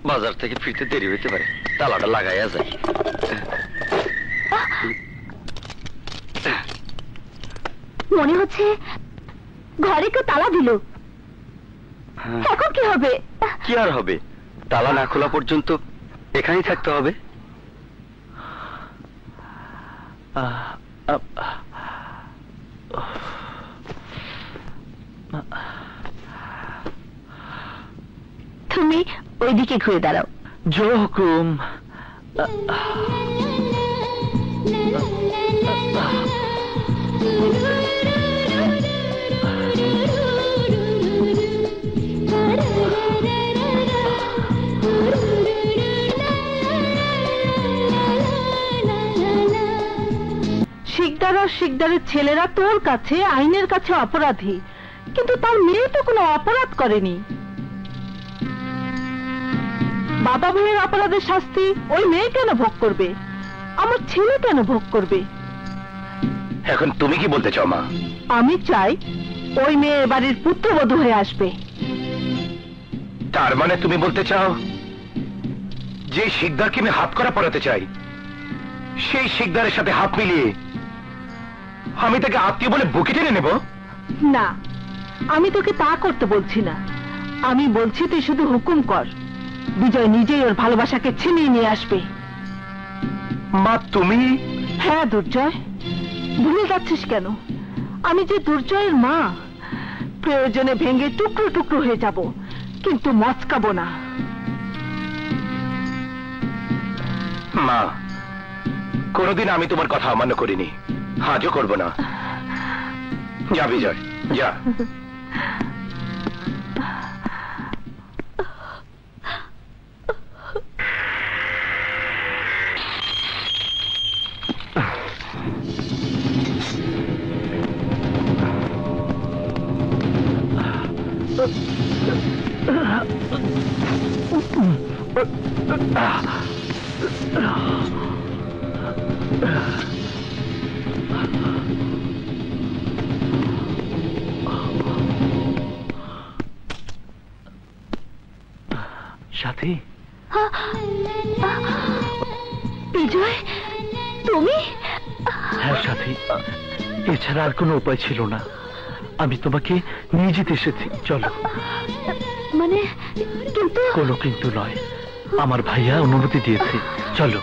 বাজার থেকে ফিরতে দেরি হইতে পারে, তালাটা লাগাইয়া যায়। মনে হচ্ছে ঘরে কেউ তালা দিল। এখন কি হবে? কি আর হবে, তালা না খোলা পর্যন্ত এখানেই থাকতে হবে। তুমি ওইদিকে ঘুরে দাঁড়াও। জো হুকুম। শিকদার আর শিকদারের ছেলেরা তোর কাছে আইনের কাছে অপরাধী, কিন্তু তার মেয়ে তো কোনো অপরাধ করেনি। বাবা মেয়ের অপরাধের শাস্তি ওই মেয়ে কেন ভোগ করবে, আমার ছেলে কেন ভোগ করবে? এখন তুমি কি বলতে চাও মা? আমি চাই ওই মেয়ে এ বাড়ির পুত্রবধূ হয়ে আসবে। তার মানে তুমি বলতে চাও যে শিকদারকে আমি হাত করা পড়াতে চাই, সেই শিকদারের সাথে হাত মিলিয়ে আমি তাকে আত্মীয় বলে বুকে টেনে নেব? না, আমি তোকে তা করতে বলছি না। আমি বলছি তুই শুধু হুকুম কর, বিজয় নিজেই ওর ভালোবাসাকে ছিনিয়ে নিয়ে আসবে। মা তুমি? হ্যাঁ দুর্জয়, ভুলে যাচ্ছিস কেন? আমি যে দুর্জয়ের মা, প্রয়োজনে ভেঙে টুকরো টুকরো হয়ে যাব, কিন্তু মচকাবো না। মা, কোনদিন আমি তোমার কথা অমান্য করিনি, আজও করব না। যা বিজয়, যা। সাথী, বিজয় তুমি? হ্যাঁ সাথী, এছাড়া আর কোনো উপায় ছিল না। আমি তোমাকে নিয়ে যেতে এসেছি, চলো। মানে কিন্তু? কোনো কিন্তু নয়, আমার ভাইয়া অনুমতি দিয়েছে, চলো।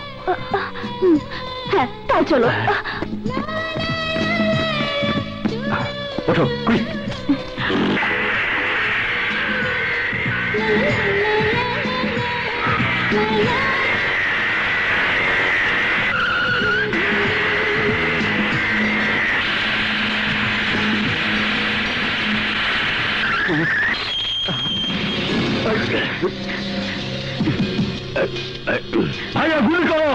হ্যাঁ তাই চলো। ওঠো, কুইক। ভাইয়া গুলি করো!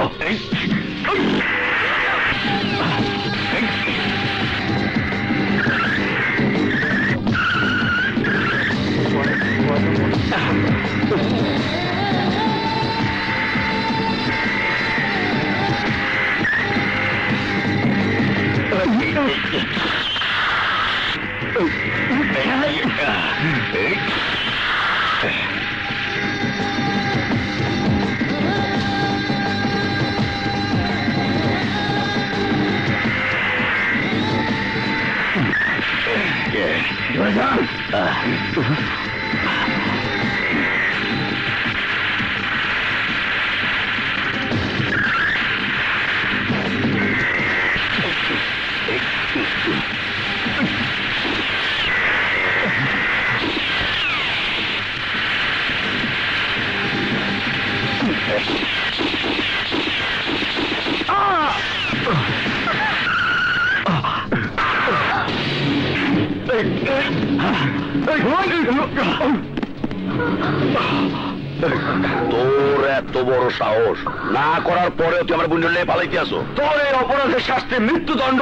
তোর এত বড় সাহস, না করার পরেও তুই আমার বুঝলে পালাইতে আসো? তোর এই অপরাধের শাস্তি মৃত্যুদণ্ড।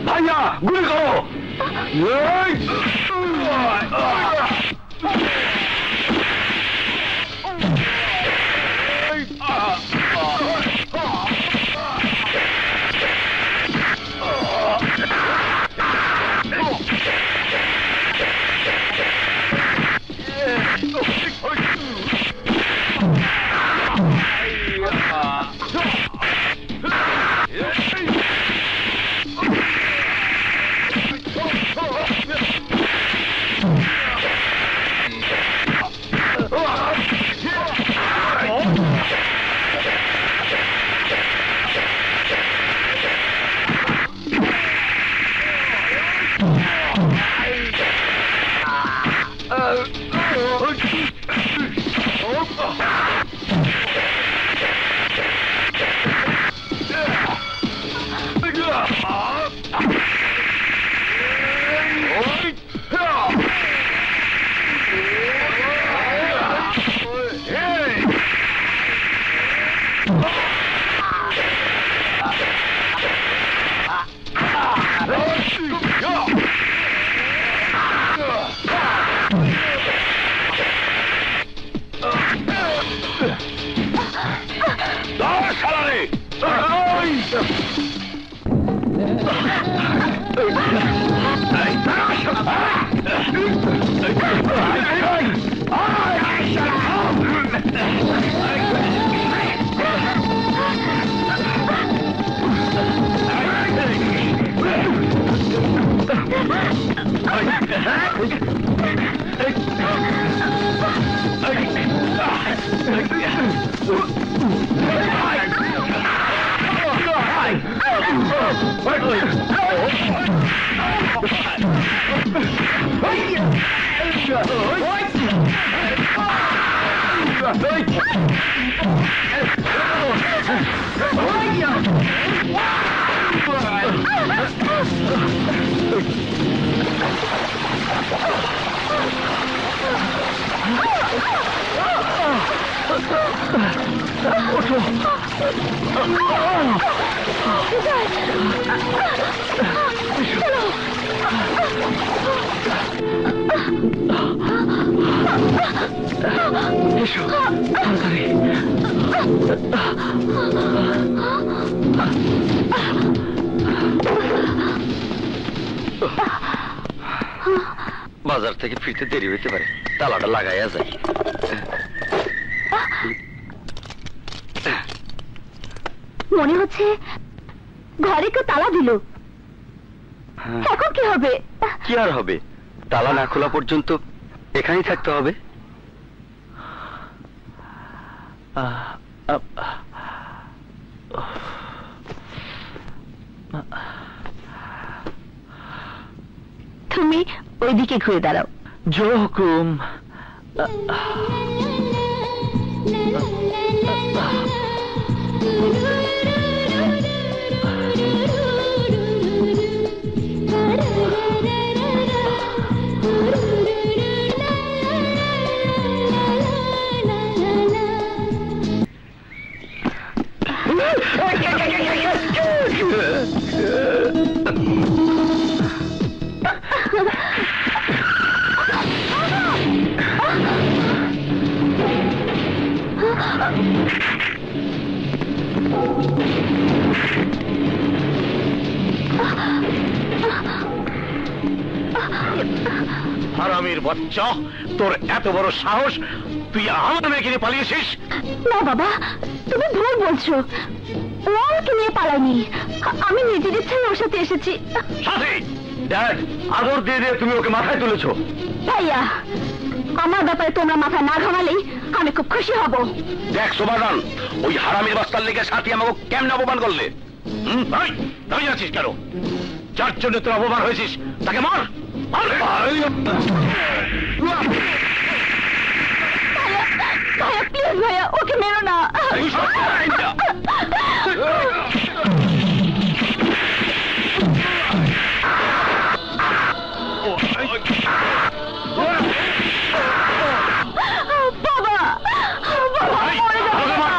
ভাইয়া গুলি করো! বাজার থেকে ফিরতে দেরি হইতে পারে, তালাটা লাগাইয়া যায়। মনে হচ্ছে ঘরে কেউ তালা দিল। এখন কি হবে? কি আর হবে, তালা না খোলা পর্যন্ত এখানেই থাকতে হবে। তুমি ওইদিকে ঘুরে দাঁড়াও। জো হুকুম। হারামির বাচ্চা, তোর এত বড় সাহস, তুই আমার মেয়েকে নিয়ে পালিয়েছিস? না বাবা, তুমি ভুল বলছো। ও আমাকে নিয়ে পালায়নি, আমি নিজের ইচ্ছায় ওর সাথে এসেছি। সাথী, ড্যাড, আদর দিয়ে দিয়ে তুমি ওকে মাথায় তুলেছো। ভাইয়া, আমার ব্যাপারে তোমরা মাথা না ঘামালেই আমি খুব খুশি হব। দেখ সুবাদান, ওই হারামির বাস্তার লেগে সাথী আমাকে কেমনে অপমান করলে? দাঁড়িয়ে আছিস কেন? যার জন্য তোর অপমান হয়েছিস তাকে মার। ভাইয়া প্লিজ, ভাইয়া ওকে মেরো না। বাবা, বাবা মরে যাবে না।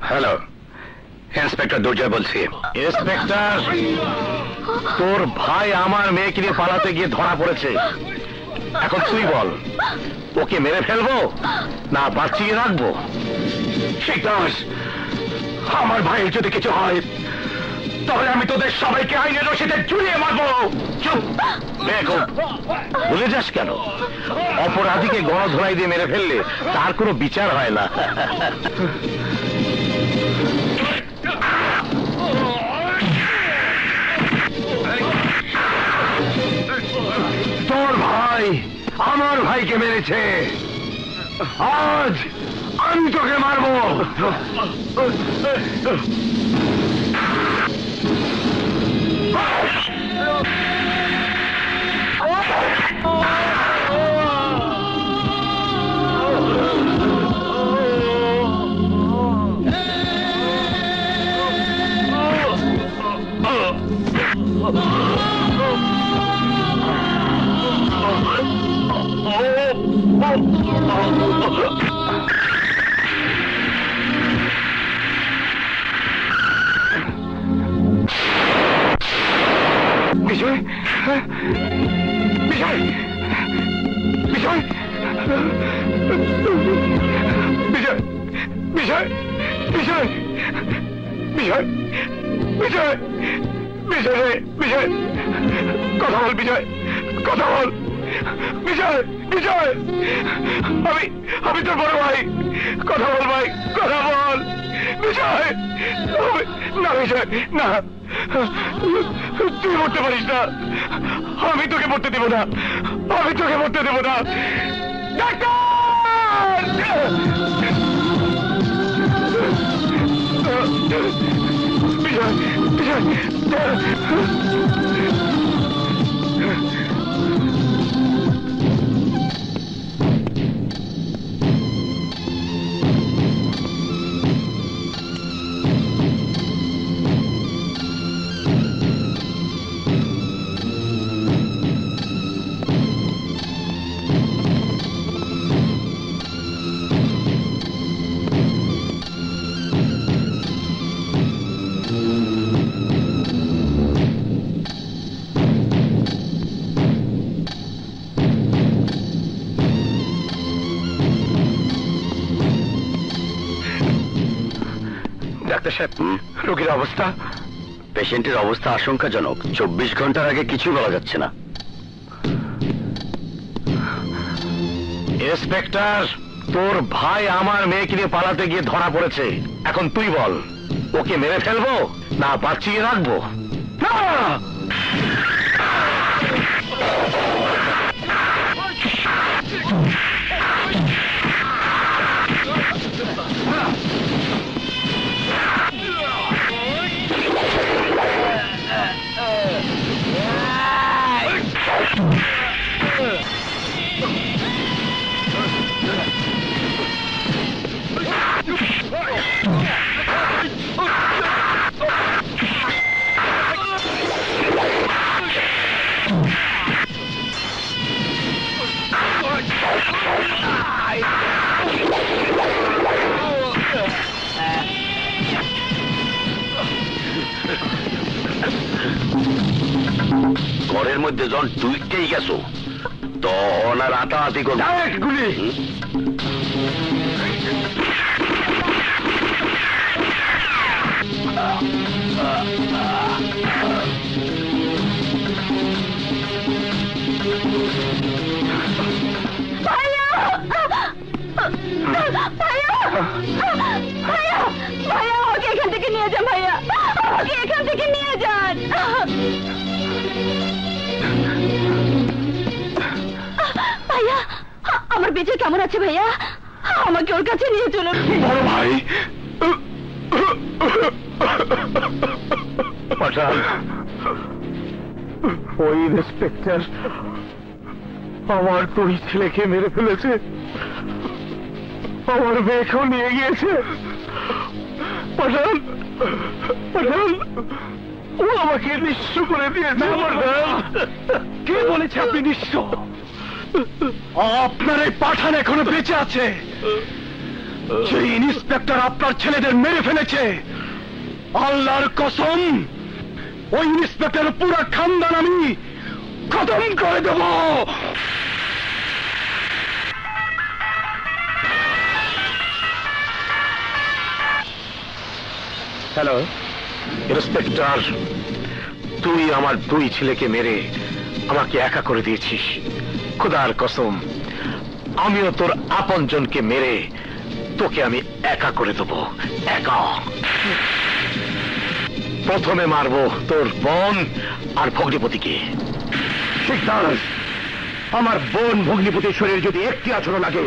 হ্যালো, ইন্সপেক্টর দুর্জয় বলছি। ইন্সপেক্টর, তোর ভাই আমার মেয়েকে নিয়ে পালাতে গিয়ে ধরা পড়েছে। এখন তুই বল, ওকে মেরে ফেলবো না বাঁচিয়ে রাখবো? শিকদাস, আমার ভাইয়ের যদি কিছু হয় তাহলে আমি তোদের সবাইকে আইনের রশিতে ঝুলিয়ে মারবো। চুপ, বেকুব, ভুলে যাস কেন? অপরাধীকে গণধোলাই দিয়ে মেরে ফেললে তার কোনো বিচার হয় না। তোর ভাই আমার ভাইকে মেরেছে, আজ আমি তোকে মারবো। বিজয়, বিজয়, বিজয়, বিজয়, বিজয়, বিজয়, বিজয়, বিজয়, বিজয় রে, বিজয়, কথা বল বিজয়, কথা বল বিজয়, বিজয়, আমি তোর বড় ভাই, কথা বল ভাই, কথা বল বিজয়। না বিজয়, না, তুই মরতে পারিস না, আমি তোকে মরতে দেব না, আমি তোকে মরতে দেব না। ডাক্তার! বিজয়, বিজয়, ডাক্তার সাহেব, রোগীর অবস্থা? পেশেন্টের অবস্থা আশঙ্কাজনক। 24 ঘন্টার আগে কিছু বলা যাচ্ছে না। ইন্সপেক্টর, তোর ভাই আমার মেয়েকে নিয়ে পালাতে গিয়ে ধরা পড়েছে। এখন তুই বল, ওকে মেরে ফেলবো না বাঁচিয়ে রাখবো? না! ঘরের মধ্যে যখন টুইটকেই গেছো তখন আর হাতাহাতি করবো। গুলি! ভাইয়া! ভাইয়া! ভাইয়া! ভাইয়া, আমাকে এখান থেকে নিয়ে যান ভাইয়া, আমাকে এখান থেকে নিয়ে যান। ভাইয়া, আমার বেঁচে কেমন আছে ভাইয়া? আমাকে ওর কাছে নিয়ে চলুন। বড় ভাই, পাঠান, ওই ইন্সপেক্টর আমার দুই ছেলেকে মেরে ফেলেছে, আমার মেয়েকেও নিয়ে গিয়েছে। পাঠান, পাঠান, ও আমাকে নিঃস্ব করে দিয়েছে। কে বলেছে আপনি নিঃস্ব? আপনার এই পাঠান এখনো বেঁচে আছে। সেই ইন্সপেক্টর আপনার ছেলেদের মেরে ফেলেছে। আল্লাহর কসম, ওই ইন্সপেক্টর পুরো খানদান আমি খতম করে দেব। হ্যালো ইন্সপেক্টর, তুই আমার দুই ছেলেকে মেরে আমাকে একা করে দিয়েছিস। খোদার কসম, আমিও তোর আপনজনকে মেরে তোকে আমি একা করে দেব, একা। প্রথমে মারবো তোর বোন আর ভগ্নিপতিকে। শিকদার, আমার বোন ভগ্নিপতির শরীর যদি একটি আচরণ লাগে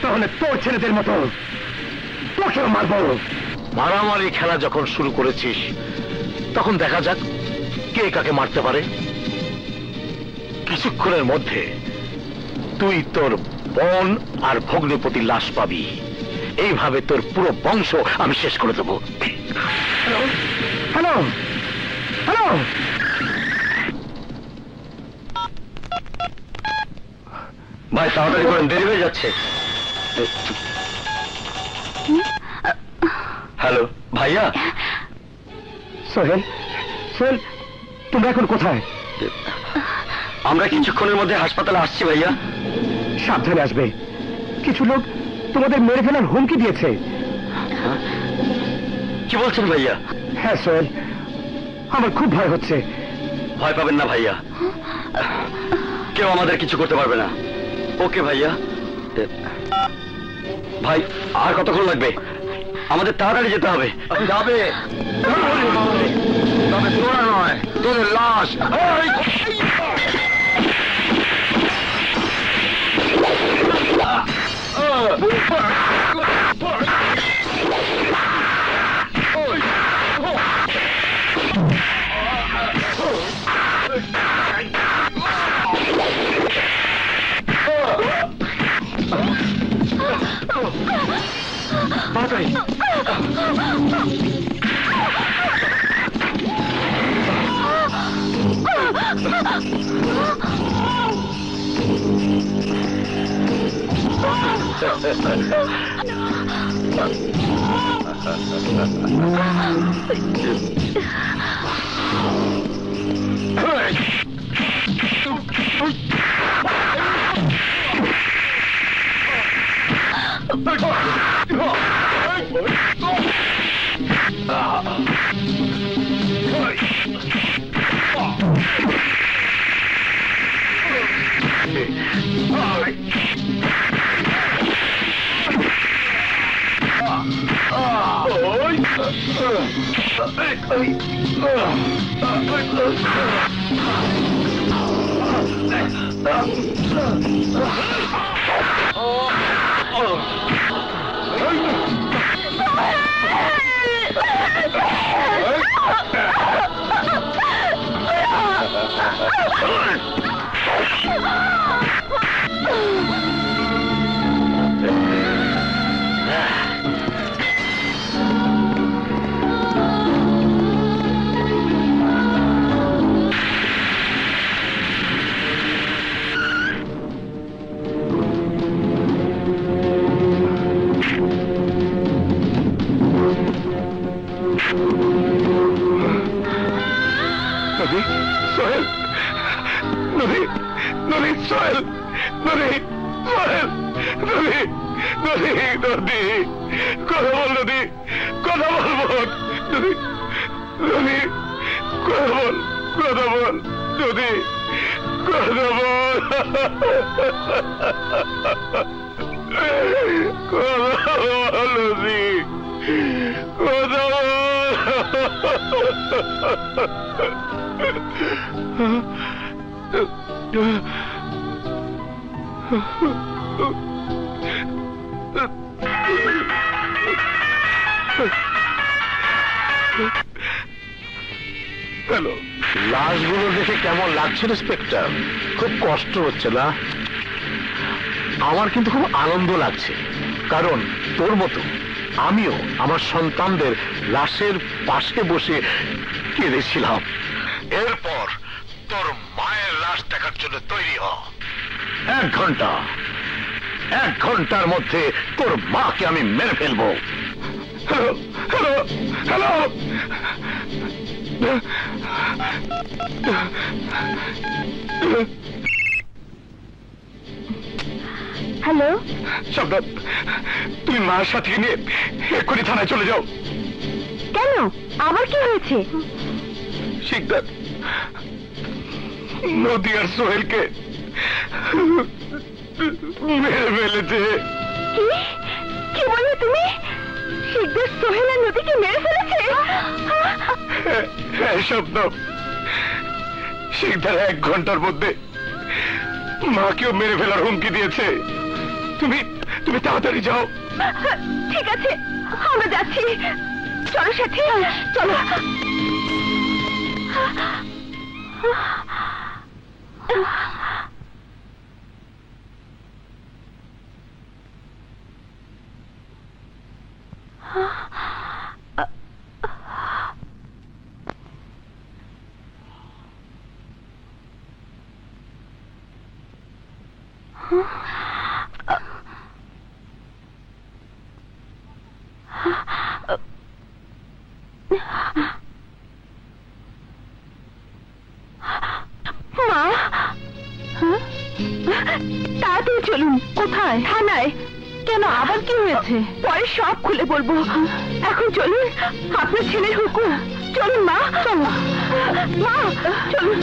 তাহলে তোর ছেলেদের মতো তোকেও মারবো। মারামারি খেলা যখন শুরু করেছিস তখন দেখা যাক কে কাকে মারতে পারে। কিছুক্ষণের মধ্যে তুই তোর বোন আর ভগ্নিপতির লাশ পাবি। এইভাবে তোর পুরো বংশ আমি শেষ করে দেবো। হ্যালো হ্যালো হ্যালো, ভাই তাড়াতাড়ি করেন, দেরি হয়ে যাচ্ছে। হ্যালো ভাইয়া। সোহেল, সোহেল, তোমরা এখন কোথায়? আমরা কিছুক্ষণের মধ্যে হাসপাতালে আসছি ভাইয়া। সাবধানে আসবে, কিছু লোক তোমাদের মেরে ফেলার হুমকি দিয়েছে। কি বলছেন ভাইয়া? হ্যাঁ সোহেল, আমার খুব ভয় হচ্ছে। ভয় পাবেন না ভাইয়া, কেউ আমাদের কিছু করতে পারবে না। ওকে ভাইয়া। ভাই আর কতক্ষণ লাগবে? আমাদের তাড়াতাড়ি যেতে হবে। যাবে, তবে তোরা নয়, তোদের লাশ। হ্যালো, লাশগুলো দেখে কেমন লাগছে ইন্সপেক্টর? খুব কষ্ট হচ্ছে না? আমার কিন্তু খুব আনন্দ লাগছে, কারণ তোর মতো আমিও আমার সন্তানদের লাশের পাশে বসে কেঁদেছিলাম। এরপর তোর মায়ের লাশ দেখার জন্য তৈরি হ। 1 ঘন্টার মধ্যে তোর মাকে আমি মেরে ফেলবো। হ্যালো হ্যালো হ্যালো, হ্যালো সাবধান, তুমি মায়ের সাথে নিয়ে এক্ষুনি থানায় চলে যাও। কেন, আবার কি হয়েছে? শিকদার নদী আর সোহেলকে মেরে ফেলেছে। কি বলে তুমি? শিকদার সোহেল আর নদীকে মেরে ফেলেছে? হ্যাঁ স্বপ্ন, শিকদার 1 ঘন্টার মধ্যে মাকেও মেরে ফেলার হুমকি দিয়েছে। তুমি তাড়াতাড়ি যাও। ঠিক আছে, আমরা যাচ্ছি। চলো সাথী, চলো। তাড়াতাড়ি চলুন। কোথায়? থানায়। কেন, আবার কি হয়েছে? পরে সব খুলে বলবো। এখন চলুন, আপনার ছেলের হুকুম। চলুন মা, চলো মা, চলুন।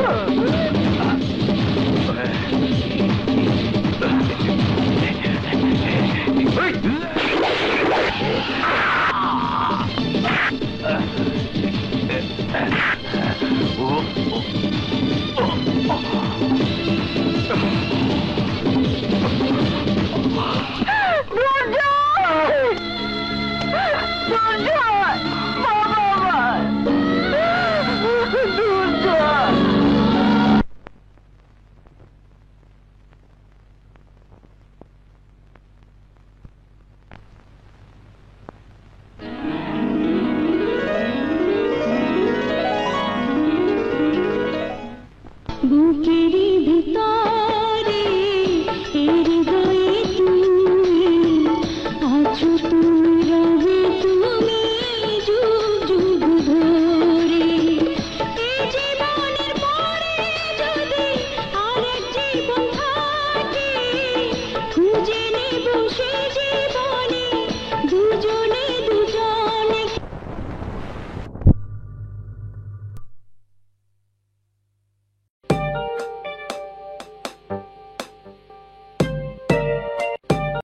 Oh,